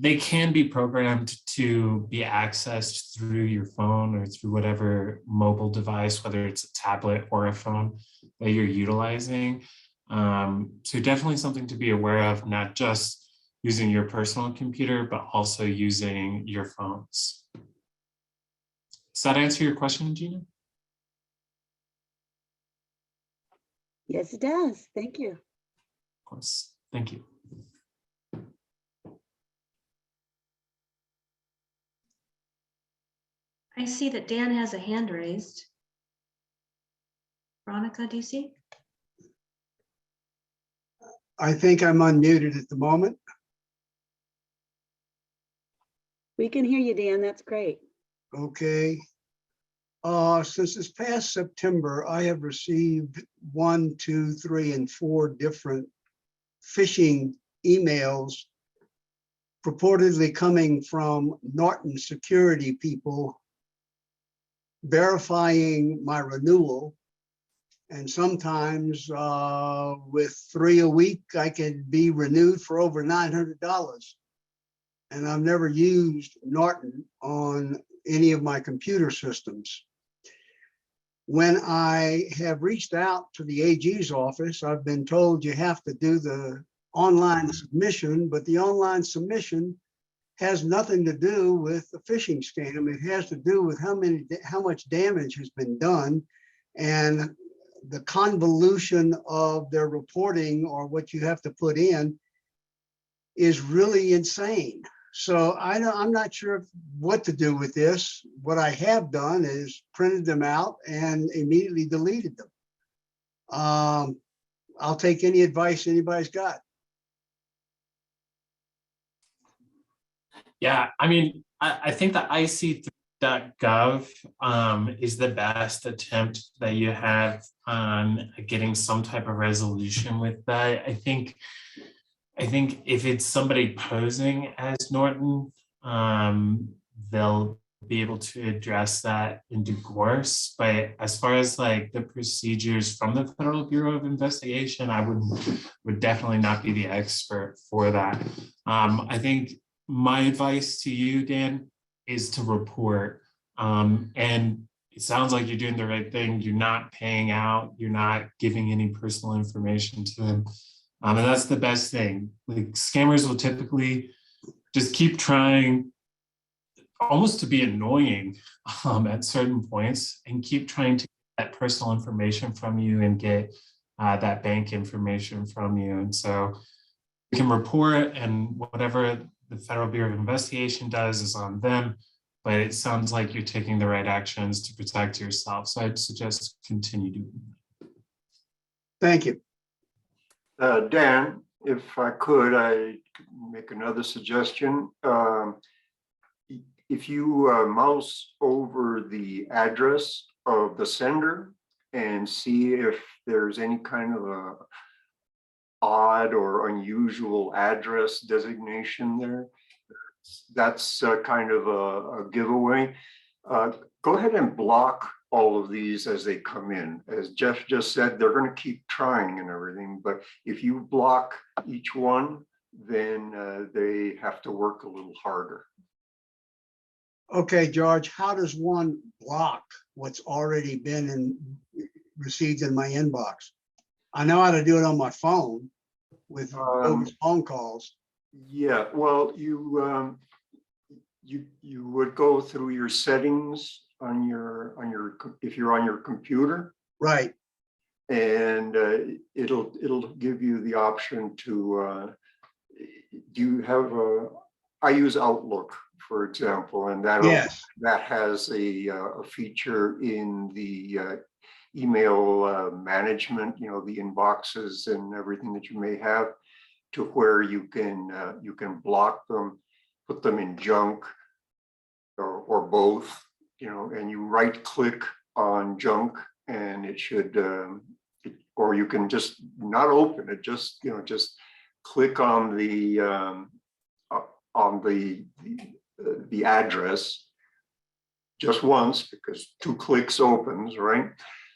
they can be programmed to be accessed through your phone or through whatever mobile device, whether it's a tablet or a phone that you're utilizing. So definitely something to be aware of, not just using your personal computer, but also using your phones. Does that answer your question, Gina? Of Yes, it does. Thank you. course. Thank you. I see that Dan has a hand raised. Veronica, do you see? I think I'm unmuted at the moment. We can hear you, Dan. That's great. Okay. Since this past September, I have received 1, 2, 3, and 4 different phishing emails purportedly coming from Norton security people verifying my renewal. And sometimes with 3 a week, I can be renewed for over $900. And I've never used Norton on any of my computer systems. When I have reached out to the AG's office, I've been told you have to do the online submission, but the online submission has nothing to do with the phishing scam. It has to do with how much damage has been done, and the convolution of their reporting or what you have to put in is really insane. So I'm not sure what to do with this. What I have done is printed them out and immediately deleted them. I'll take any advice anybody's got. Yeah, I mean, I think the IC3.gov is the best attempt that you have on getting some type of resolution with that. I think if it's somebody posing as Norton, they'll be able to address that in due course. But as far as like the procedures from the Federal Bureau of Investigation, I would definitely not be the expert for that. I think my advice to you, Dan, is to report. And it sounds like you're doing the right thing. You're not paying out. You're not giving any personal information to them. And that's the best thing. Like, scammers will typically just keep trying almost to be annoying at certain points and keep trying to get that personal information from you and get that bank information from you. And so you can report, and whatever the Federal Bureau of Investigation does is on them. but it sounds like you're taking the right actions to protect yourself. So I'd suggest continue doing that. Thank you. Dan, if I could, I make another suggestion. If you mouse over the address of the sender and see if there's any kind of a odd or unusual address designation there, that's kind of a giveaway. Go ahead and block all of these as they come in. As Jeff just said, they're going to keep trying and everything, but if you block each one, then they have to work a little harder. Okay, George, how does one block what's already been received in my inbox? I know how to do it on my phone with those phone calls. Yeah, well, you would go through your settings on your if you're on your computer, Right. and it'll give you the option to do you have a, I use Outlook, for example, and Yes. that has a feature in the email management, you know, the inboxes and everything that you may have, to where you can block them, put them in junk, or both, you know, and you right click on junk and it should, or you can just not open it, just, you know, just click on the address just once, because 2 clicks opens, right?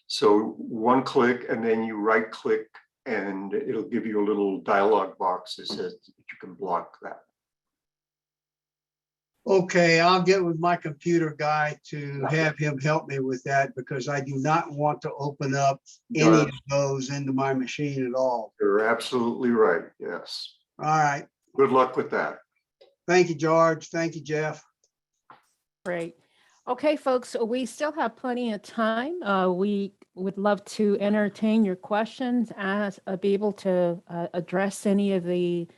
So 1 click and then you right click and it'll give you a little dialog box that says you can block that. Okay, I'll get with my computer guy to have him help me with that, because I do not want to open up any of those into my machine at all. You're absolutely right. Yes. All right. Good luck with that. Thank you, George. Thank you, Jeff. Great. Okay, folks, we still have plenty of time. We would love to entertain your questions, be able to address any of the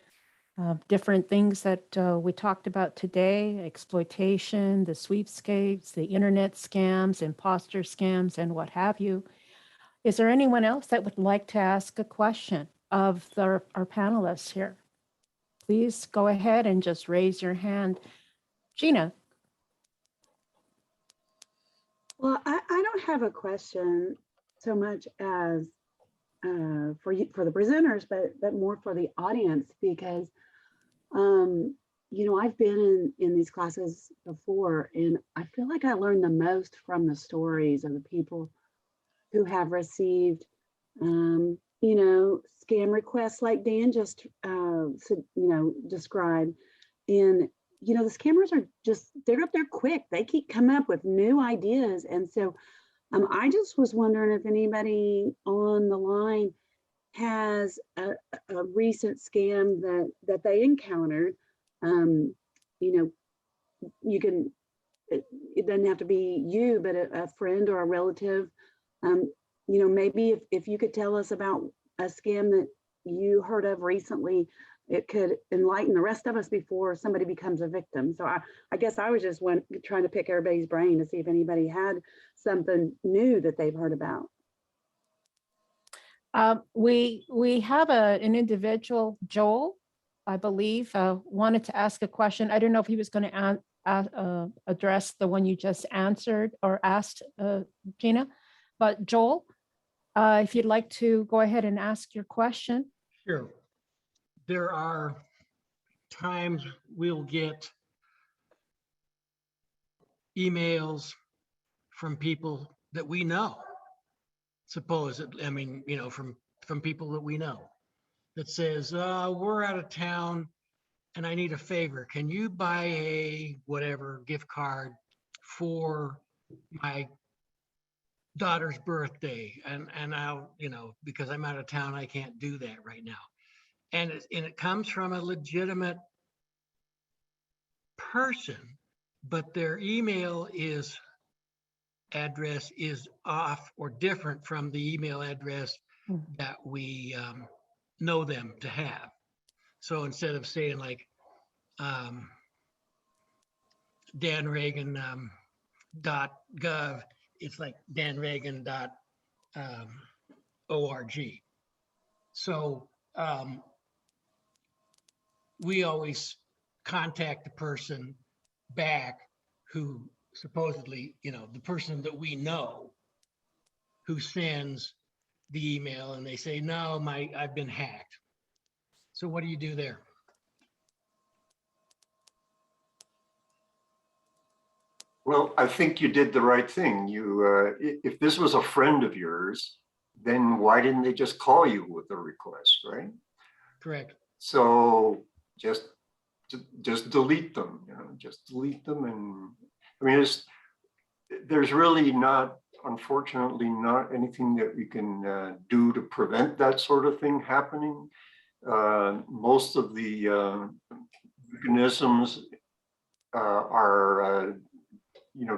different things that we talked about today: exploitation, the sweepstakes, the internet scams, imposter scams, and what have you. Is there anyone else that would like to ask a question of our panelists here? Please go ahead and just raise your hand. Gina. Well, I don't have a question so much as for the presenters, but more for the audience, because you know, I've been in these classes before, and I feel like I learned the most from the stories of the people who have received you know, scam requests like Dan just described. And you know, the scammers are just, they're up there quick. They keep coming up with new ideas. And so I just was wondering if anybody on the line has a recent scam that they encountered. You know, you can, it doesn't have to be you, but a friend or a relative. You know, maybe if you could tell us about a scam that you heard of recently, it could enlighten the rest of us before somebody becomes a victim. So I guess I was just trying to pick everybody's brain to see if anybody had something new that they've heard about. We have an individual, Joel, I believe, wanted to ask a question. I don't know if he was going to address the one you just answered or asked, Gina, but Joel, if you'd like to go ahead and ask your question. Sure. There are times we'll get emails from people that we know. I mean, you know, from people that we know, that says, we're out of town and I need a favor. Can you buy a whatever gift card for my daughter's birthday? And I'll, you know, because I'm out of town, I can't do that right now. And it comes from a legitimate person, but their email address is off or different from the email address that we know them to have. So instead of saying like danreagan.gov. It's like danreagan.org. So we always contact the person back who supposedly, the person that we know who sends the email, and they say, no, I've been hacked. So what do you do there? Well, I think you did the right thing. If this was a friend of yours, then why didn't they just call you with a request, right? Correct. So just delete them, just delete them. And I mean, there's really not, unfortunately, not anything that we can do to prevent that sort of thing happening. Most of the mechanisms are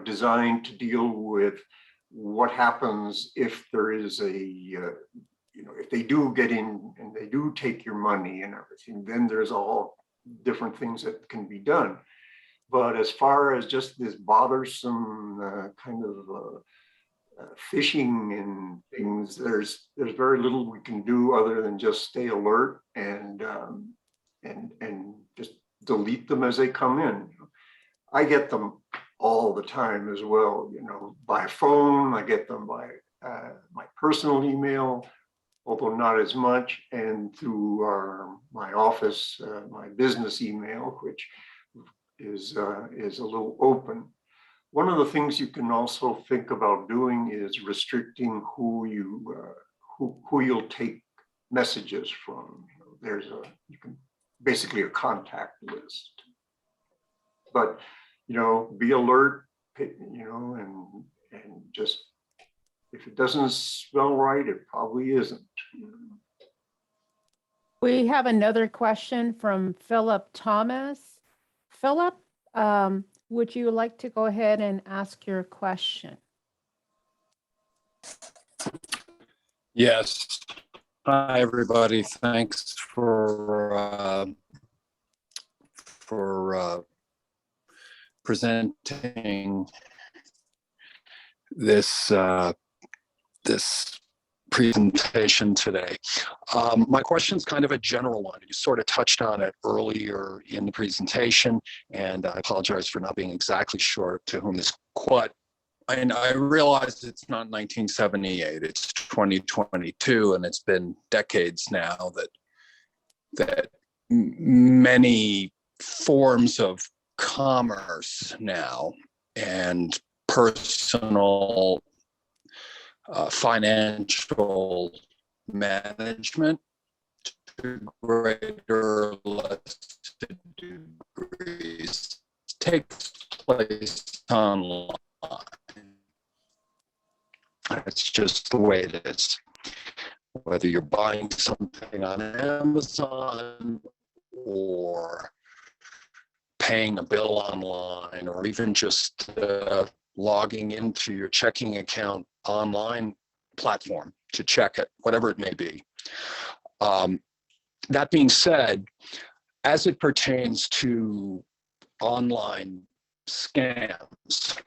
designed to deal with what happens if there is if they do get in and they do take your money and everything, then there's all different things that can be done. But as far as just this bothersome kind of phishing and things, there's very little we can do other than just stay alert and just delete them as they come in. I get them all the time as well, by phone. I get them by my personal email, although not as much, and through my office, my business email, which is a little open. One of the things you can also think about doing is restricting who you'll take messages from. You can basically a contact list, but be alert, and just, if it doesn't smell right, it probably isn't. We have another question from Philip Thomas. Philip, would you like to go ahead and ask your question? Yes. Hi, everybody. Thanks for presenting this presentation today. My question is kind of a general one. You sort of touched on it earlier in the presentation, and I apologize for not being exactly sure to whom this quote. And I realize it's not 1978, it's 2022, and it's been decades now that many forms of commerce now and personal financial management to greater or less degrees takes place online. It's just the way it is. Whether you're buying something on Amazon or paying a bill online, or even just logging into your checking account online platform to check it, whatever it may be. That being said, as it pertains to online scams,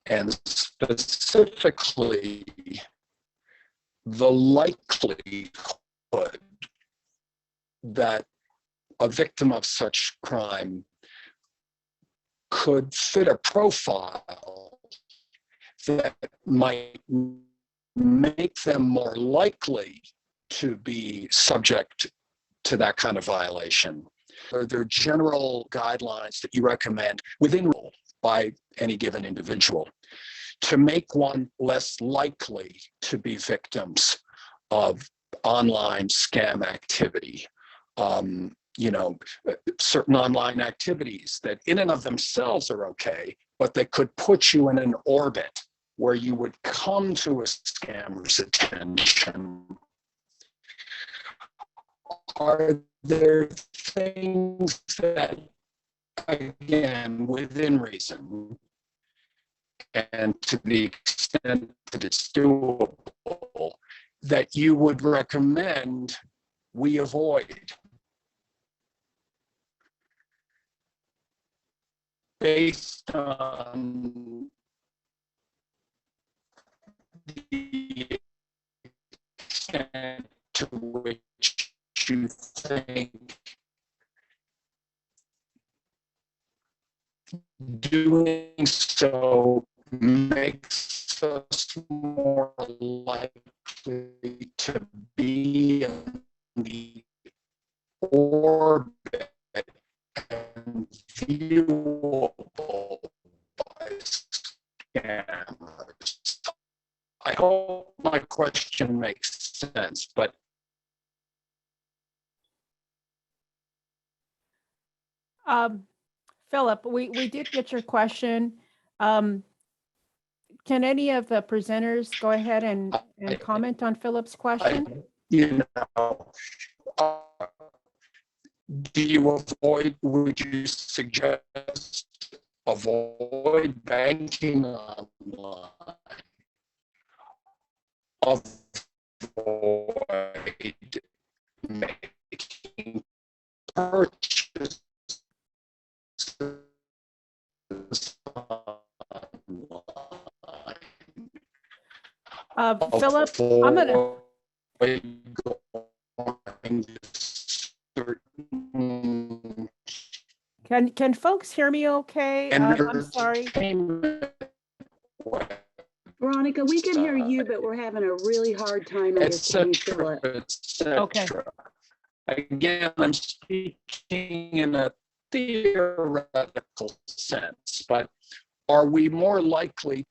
and specifically the likelihood that a victim of such crime could fit a profile that might make them more likely to be subject to that kind of violation. Are there general guidelines that you recommend within rule by any given individual to make one less likely to be victims of online scam activity? Certain online activities that in and of themselves are okay, but that could put you in an orbit where you would come to a scammer's attention. Are there things that, again, within reason, and to the extent that it's doable, that you would recommend we avoid? based on the extent to which you think doing so makes us more likely to be in the orbit and viewable by scammers. I hope my question makes sense, but Philip, we did get your question. Can any of the presenters go ahead and comment on Philip's question? you know, uh, would you suggest avoid banking online? Avoid making purchases online. Philip, I'm gonna. Can folks hear me okay? I'm sorry. Veronica, we can hear you, but we're having a really hard time understanding Philip. Okay. Again, I'm speaking in a theoretical sense, but are we more likely?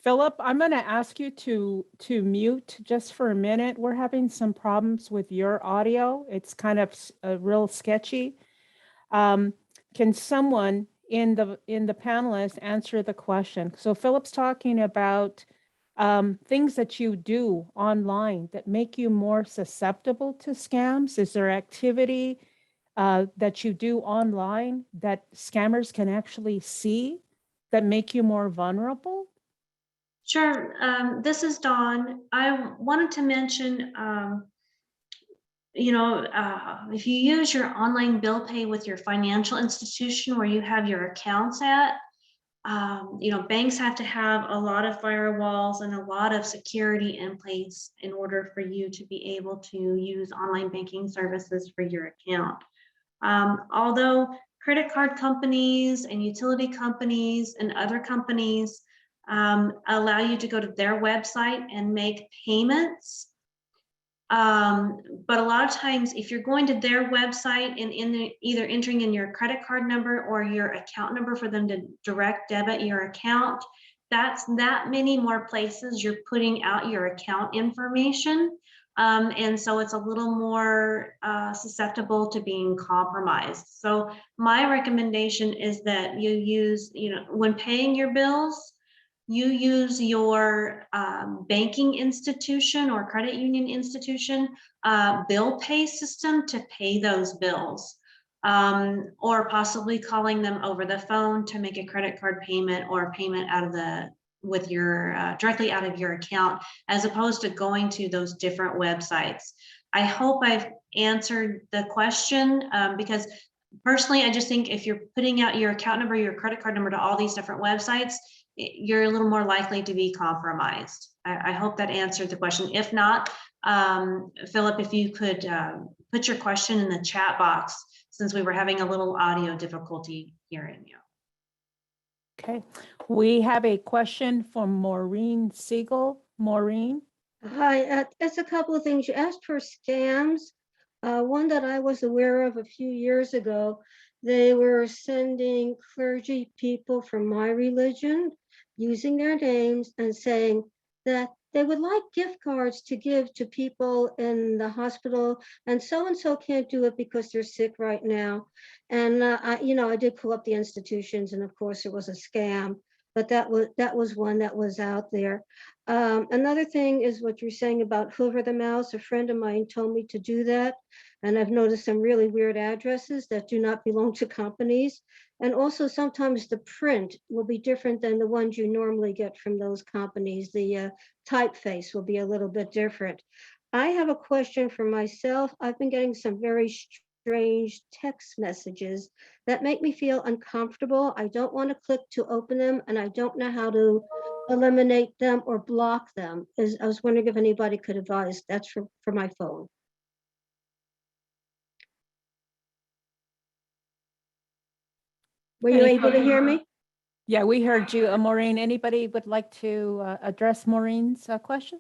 Philip, I'm going to ask you to mute just for a minute. We're having some problems with your audio. It's kind of real sketchy. Can someone in the panelists answer the question? So Philip's talking about things that you do online that make you more susceptible to scams. Is there activity that you do online that scammers can actually see that make you more vulnerable? Sure. This is Dawn. I wanted to mention, if you use your online bill pay with your financial institution where you have your accounts at, banks have to have a lot of firewalls and a lot of security in place in order for you to be able to use online banking services for your account. Although credit card companies and utility companies and other companies allow you to go to their website and make payments. But a lot of times, if you're going to their website and either entering in your credit card number or your account number for them to direct debit your account, that's that many more places you're putting out your account information. And so it's a little more susceptible to being compromised. So my recommendation is that you use, when paying your bills, you use your banking institution or credit union institution bill pay system to pay those bills, or possibly calling them over the phone to make a credit card payment or a payment out of directly out of your account, as opposed to going to those different websites. I hope I've answered the question, because personally, I just think if you're putting out your account number, your credit card number to all these different websites, you're a little more likely to be compromised. I hope that answered the question. If not, Philip, if you could put your question in the chat box, since we were having a little audio difficulty hearing you. Okay, we have a question from Maureen Siegel. Maureen? Hi, it's a couple of things. You asked for scams. One that I was aware of a few years ago, they were sending clergy people from my religion using their names and saying that they would like gift cards to give to people in the hospital, and so can't do it because they're sick right now. And I did pull up the institutions, and of course it was a scam. But that was one that was out there. Another thing is what you're saying about Hoover the Mouse. A friend of mine told me to do that. And I've noticed some really weird addresses that do not belong to companies. And also sometimes the print will be different than the ones you normally get from those companies. The typeface will be a little bit different. I have a question for myself. I've been getting some very strange text messages that make me feel uncomfortable. I don't want to click to open them, and I don't know how to eliminate them or block them. I was wondering if anybody could advise. That's for my phone. Were you Any able to hear me? Yeah, we heard you, Maureen. Anybody would like to address Maureen's question?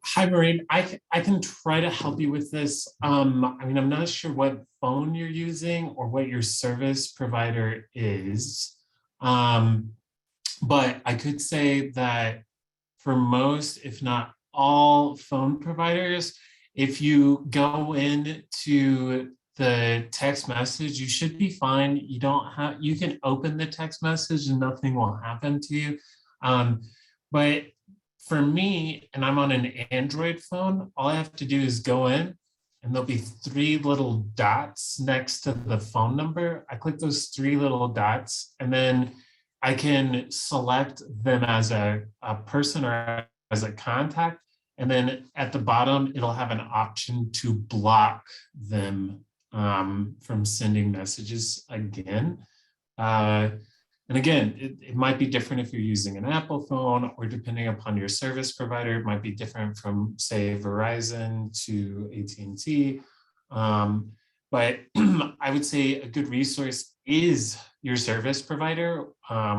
Hi, Maureen. I can try to help you with this. I mean, I'm not sure what phone you're using or what your service provider is. But I could say that for most, if not all phone providers, if you go into the text message, you should be fine. You can open the text message and nothing will happen to you. But for me, and I'm on an Android phone, all I have to do is go in and there'll be 3 little dots next to the phone number. I click those 3 little dots and then I can select them as a person or as a contact. And then at the bottom, it'll have an option to block them from sending messages again. And again, it might be different if you're using an Apple phone, or depending upon your service provider, it might be different from, say, Verizon to AT&T. But I would say a good resource is your service provider,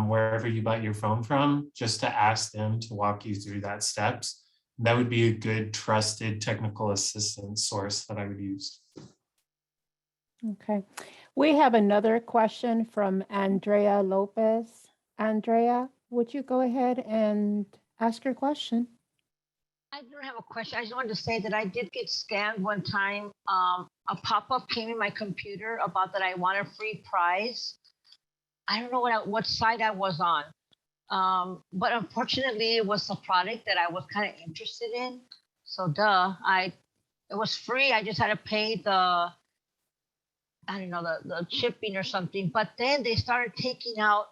wherever you bought your phone from, just to ask them to walk you through that steps. That would be a good trusted technical assistance source that I would use. Okay. We have another question from Andrea Lopez. Andrea, would you go ahead and ask your question? I don't have a question. I just wanted to say that I did get scammed one time. A pop-up came in my computer about that I want a free prize. I don't know what site I was on, but unfortunately, it was a product that I was kind of interested in. So it was free. I just had to pay the shipping or something. But then they started taking out,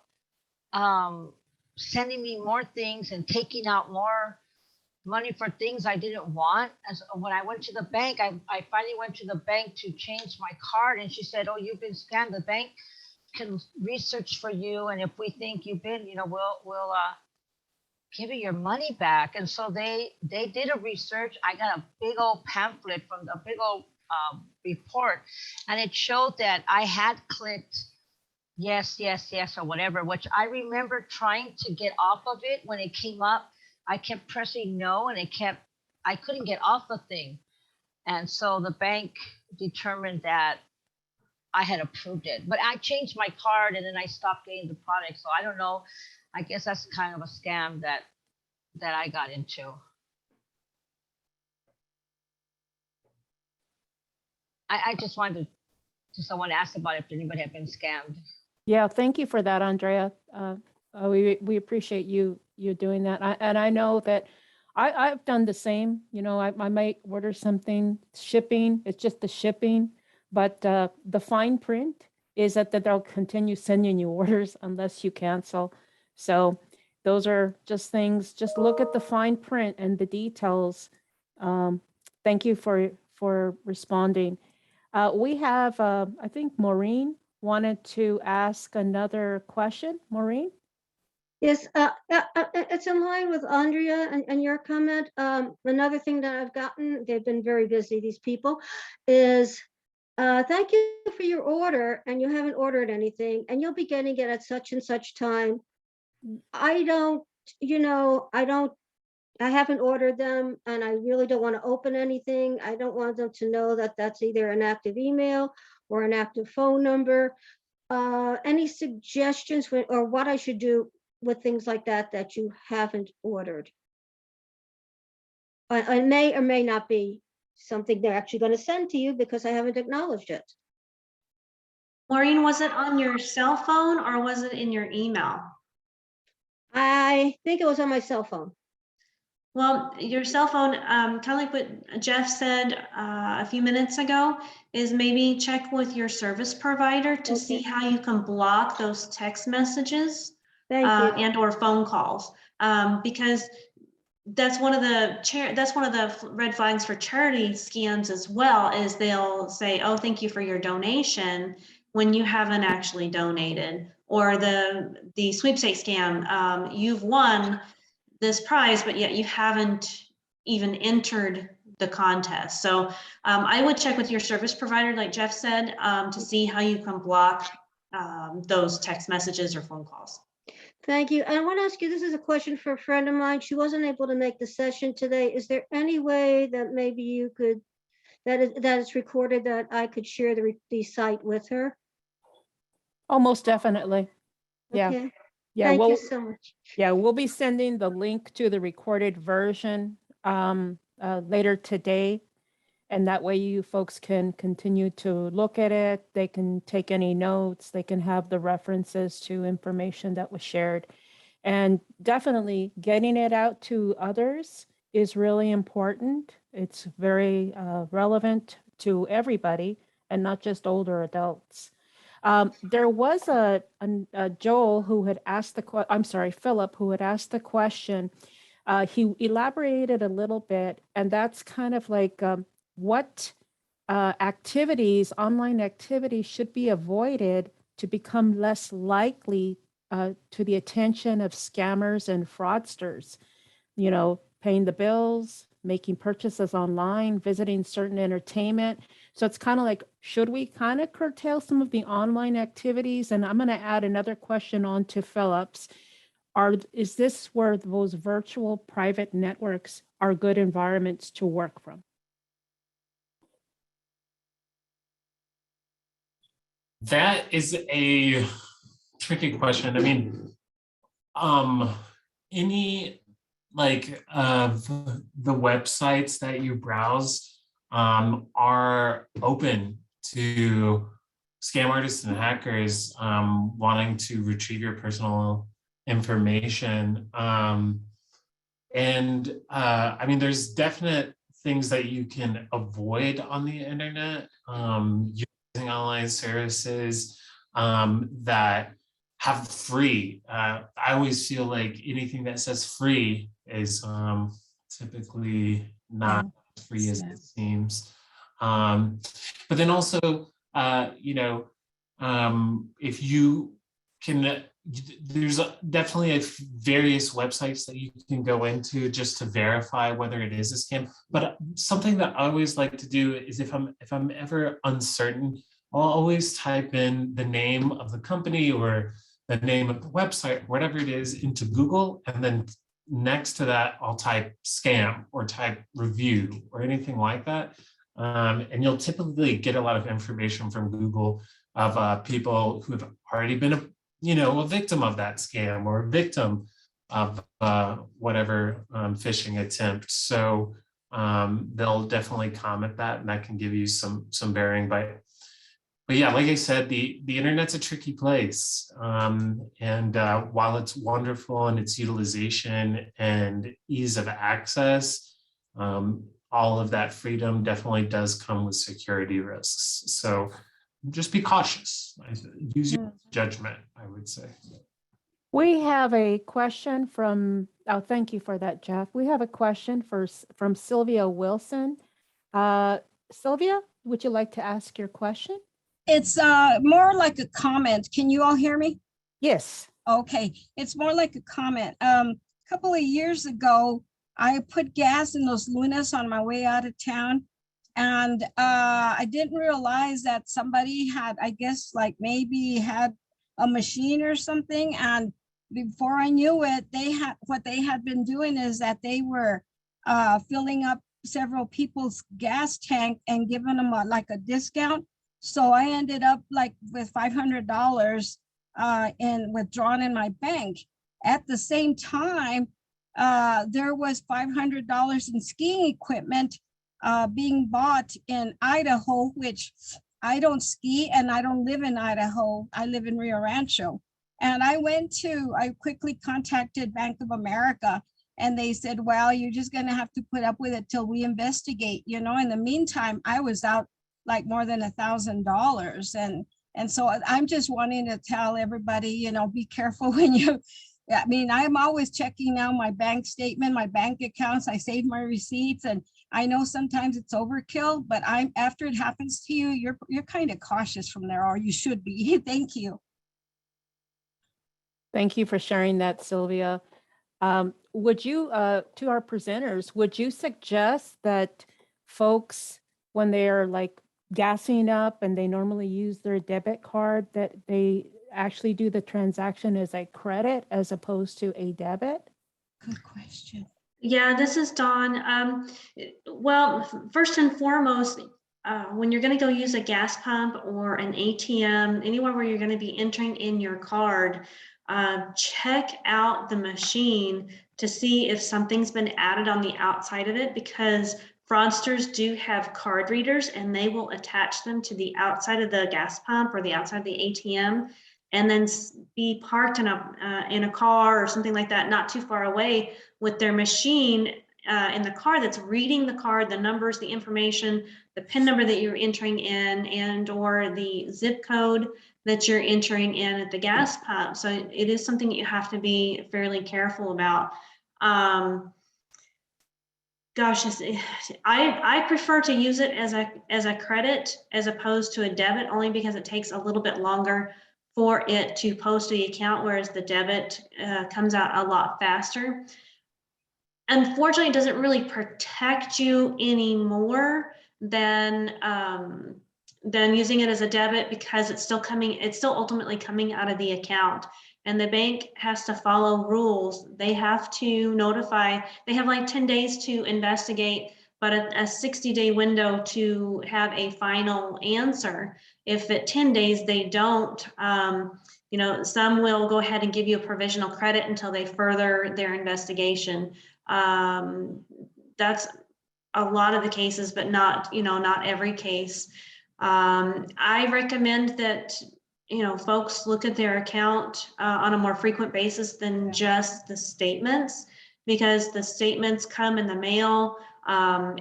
sending me more things and taking out more money for things I didn't want. As when I went to the bank, I finally went to the bank to change my card, and she said, "Oh, you've been scammed. The bank can research for you, and if we think you've been, we'll give you your money back." And so they did a research. I got a big old pamphlet from the big old report, and it showed that I had clicked yes or whatever, which I remember trying to get off of it. When it came up, I kept pressing no, and I couldn't get off the thing. And so the bank determined that I had approved it, but I changed my card and then I stopped getting the product. So I don't know. I guess that's kind of a scam that I got into. I just wanted someone asked about if anybody had been scammed. Yeah, thank you for that, Andrea. We appreciate you doing that. And I know that I've done the same. I might order something, shipping, it's just the shipping, but the fine print is that they'll continue sending you orders unless you cancel. So those are just things, just look at the fine print and the details. Thank you for responding. We have, I think Maureen wanted to ask another question. Maureen? Yes, it's in line with Andrea and your comment. Another thing that I've gotten, they've been very busy, these people, is thank you for your order, and you haven't ordered anything, and you'll be getting it at such and such time. I haven't ordered them, and I really don't want to open anything. I don't want them to know that that's either an active email or an active phone number. Any suggestions or what I should do with things like that you haven't ordered? It may or may not be something they're actually going to send to you because I haven't acknowledged it. Maureen, was it on your cell phone or was it in your email? I think it was on my cell phone. Well, your cell phone, kind of like what Jeff said a few minutes ago, is maybe check with your service provider to see how you can block those text messages and or phone calls. Because that's one of the red flags for charity scams as well, is they'll say, oh, thank you for your donation, when you haven't actually donated. Or the sweepstakes scam, you've won this prize, but yet you haven't even entered the contest. So I would check with your service provider, like Jeff said, to see how you can block those text messages or phone calls. Thank you. And I want to ask you, this is a question for a friend of mine. She wasn't able to make the session today. Is there any way that maybe you could, that is recorded, that I could share the site with her? Oh, most definitely. Yeah. Okay. Yeah. Thank Well, you so much. yeah, we'll be sending the link to the recorded version later today. And that way you folks can continue to look at it. They can take any notes. They can have the references to information that was shared. And definitely getting it out to others is really important. It's very relevant to everybody and not just older adults. There was a Joel who had asked Philip, who had asked the question. He elaborated a little bit, and that's kind of like what online activities should be avoided to become less likely to the attention of scammers and fraudsters. You know, paying the bills, making purchases online, visiting certain entertainment. So it's kind of like, should we kind of curtail some of the online activities? And I'm going to add another question on to Philip's. Is this where those virtual private networks are good environments to work from? That is a tricky question. I mean, any like the websites that you browse are open to scam artists and hackers wanting to retrieve your personal information. I mean, there's definite things that you can avoid on the internet, using online services that have free. I always feel like anything that says free is typically not as free as it seems. But then also, you know, if you can, there's definitely various websites that you can go into just to verify whether it is a scam. But something that I always like to do is if I'm ever uncertain, I'll always type in the name of the company or the name of the website, whatever it is, into Google, and then next to that, I'll type scam or type review or anything like that. And you'll typically get a lot of information from Google of people who have already been a victim of that scam or a victim of whatever phishing attempt. So they'll definitely comment that, and that can give you some bearing. But yeah, like I said, the internet's a tricky place. And while it's wonderful in its utilization and ease of access, all of that freedom definitely does come with security risks. So just be cautious. Use your judgment, I would say. We have a question from, thank you for that, Jeff. We have a question from Sylvia Wilson. Sylvia, would you like to ask your question? It's more like a comment. Can you all hear me? Yes. Okay, it's more like a comment. A couple of years ago, I put gas in those Lunas on my way out of town. And I didn't realize that somebody had, I guess, like maybe had a machine or something. And before I knew it, what they had been doing is that they were filling up several people's gas tank and giving them like a discount. So I ended up like with $500 withdrawn in my bank. At the same time, there was $500 in skiing equipment being bought in Idaho, which I don't ski and I don't live in Idaho. I live in Rio Rancho. And I quickly contacted Bank of America, and they said, well, you're just going to have to put up with it till we investigate. In the meantime, I was out like more than $1,000. And so I'm just wanting to tell everybody, be careful when you I mean, I'm always checking now my bank statement, my bank accounts. I save my receipts, and I know sometimes it's overkill, but after it happens to you, you're kind of cautious from there, or you should be. Thank you. Thank you for sharing that, Sylvia. Would you, to our presenters, would you suggest that folks, when they are like gassing up and they normally use their debit card, that they actually do the transaction as a credit as opposed to a debit? Good question. Yeah, this is Dawn. Well, first and foremost, when you're going to go use a gas pump or an ATM, anywhere where you're going to be entering in your card, check out the machine to see if something's been added on the outside of it, because fraudsters do have card readers and they will attach them to the outside of the gas pump or the outside of the ATM, and then be parked in a car or something like that, not too far away, with their machine in the car that's reading the card, the numbers, the information, the PIN number that you're entering in, and or the zip code that you're entering in at the gas pump. So it is something that you have to be fairly careful about. Gosh, I prefer to use it as a credit as opposed to a debit, only because it takes a little bit longer for it to post to the account, whereas the debit comes out a lot faster. Unfortunately, it doesn't really protect you anymore than using it as a debit, because it's still ultimately coming out of the account, and the bank has to follow rules. They have to notify, they have like 10 days to investigate, but a 60-day window to have a final answer. If at 10 days they don't, some will go ahead and give you a provisional credit until they further their investigation. That's a lot of the cases, but not every case. I recommend that folks look at their account on a more frequent basis than just the statements, because the statements come in the mail.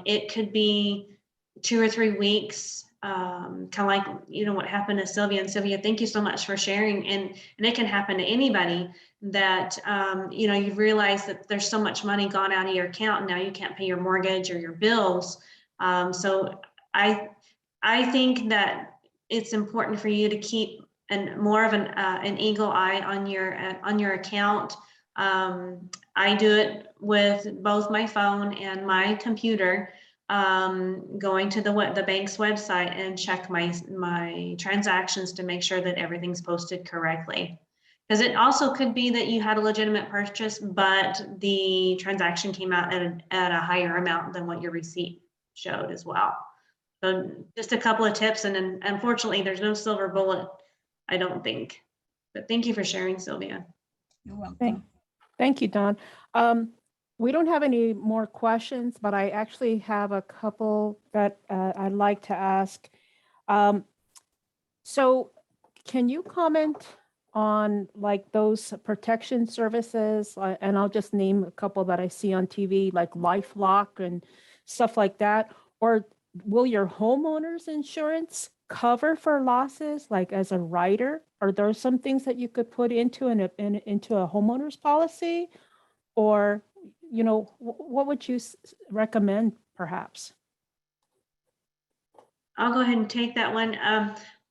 It could be 2 or 3 weeks, kind of like what happened to Sylvia. And Sylvia, thank you so much for sharing. And it can happen to anybody that you've realized that there's so much money gone out of your account, and now you can't pay your mortgage or your bills. So I think that it's important for you to keep more of an eagle eye on your account. I do it with both my phone and my computer, going to the bank's website and check my transactions to make sure that everything's posted correctly. Because it also could be that you had a legitimate purchase, but the transaction came out at a higher amount than what your receipt showed as well. So just a couple of tips, and then unfortunately there's no silver bullet, I don't think. But thank you for sharing, Sylvia. You're welcome. Thank you, Dawn. We don't have any more questions, but I actually have a couple that I'd like to ask. So can you comment on like those protection services? And I'll just name a couple that I see on TV, like LifeLock and stuff like that. Or will your homeowner's insurance cover for losses, like as a rider? Are there some things that you could put into into a homeowner's policy? Or, what would you recommend perhaps? I'll go ahead and take that one.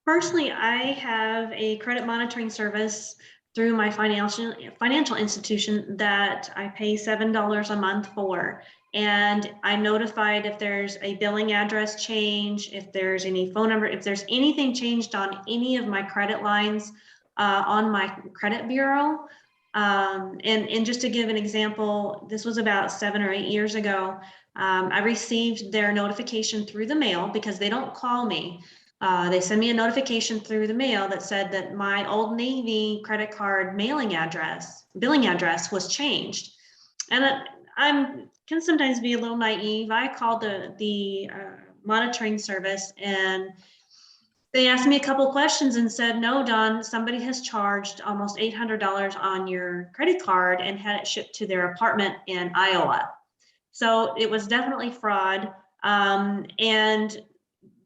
Personally, I have a credit monitoring service through my financial institution that I pay $7 a month for. And I'm notified if there's a billing address change, if there's any phone number, if there's anything changed on any of my credit lines on my credit bureau. And just to give an example, this was about 7 or 8 years ago. I received their notification through the mail, because they don't call me. They send me a notification through the mail that said that my Old Navy credit card billing address was changed. And I can sometimes be a little naive. I called the monitoring service, and they asked me a couple questions and said, no, Dawn, somebody has charged almost $800 on your credit card and had it shipped to their apartment in Iowa. So it was definitely fraud. And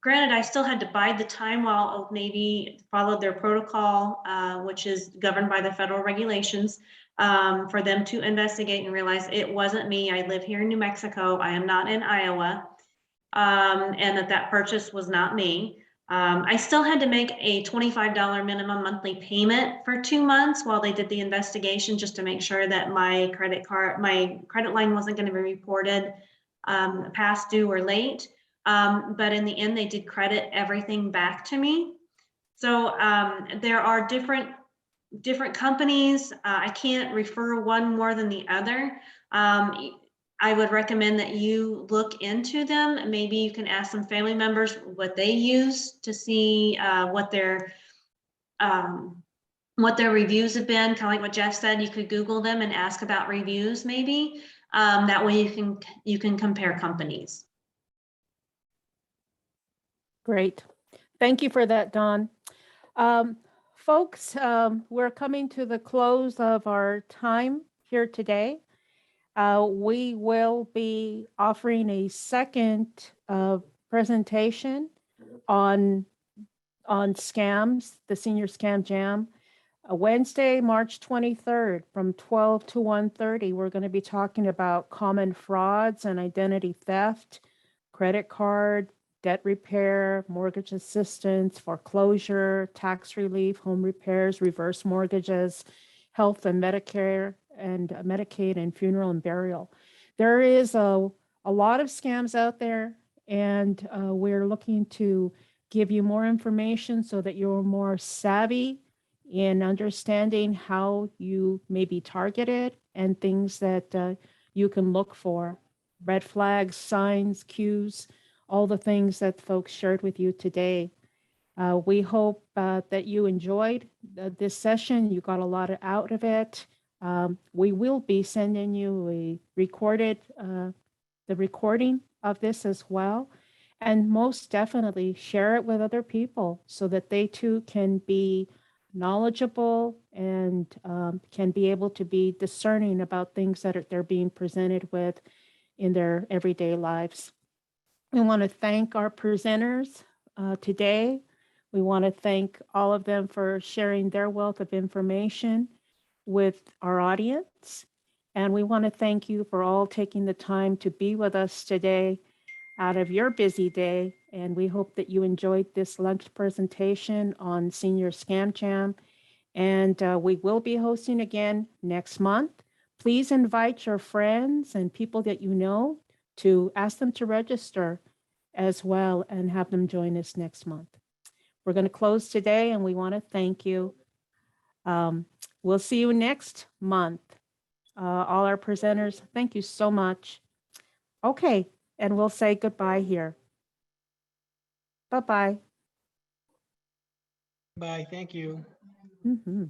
granted, I still had to bide the time while Old Navy followed their protocol, which is governed by the federal regulations. for them to investigate and realize it wasn't me. I live here in New Mexico. I am not in Iowa. And that purchase was not me. I still had to make a $25 minimum monthly payment for 2 months while they did the investigation, just to make sure that my credit line wasn't going to be reported past due or late. But in the end, they did credit everything back to me. So there are different companies. I can't refer one more than the other. I would recommend that you look into them. Maybe you can ask some family members what they use to see what their reviews have been. Kind of like what Jeff said, you could Google them and ask about reviews maybe. That way you can compare companies. Great. Thank you for that, Dawn. Folks, we're coming to the close of our time here today. We will be offering a second presentation on scams, the Senior Scam Jam. Wednesday, March 23rd from 12 to 1:30, we're going to be talking about common frauds and identity theft, credit card, debt repair, mortgage assistance, foreclosure, tax relief, home repairs, reverse mortgages, health and Medicare, and Medicaid, and funeral and burial. There is a lot of scams out there, and we're looking to give you more information so that you're more savvy in understanding how you may be targeted and things that you can look for. Red flags, signs, cues, all the things that folks shared with you today. We hope that you enjoyed this session. You got a lot out of it. We will be sending you a the recording of this as well. And most definitely share it with other people so that they too can be knowledgeable and can be able to be discerning about things that they're being presented with in their everyday lives. We want to thank our presenters today. We want to thank all of them for sharing their wealth of information with our audience. And we want to thank you for all taking the time to be with us today out of your busy day. And we hope that you enjoyed this lunch presentation on Senior Scam Jam. And we will be hosting again next month. Please invite your friends and people that you know to ask them to register as well and have them join us next month. We're going to close today and we want to thank you. We'll see you next month. All our presenters, thank you so much. Okay, and we'll say goodbye here. Bye-bye. Bye, thank you. Mm-hmm.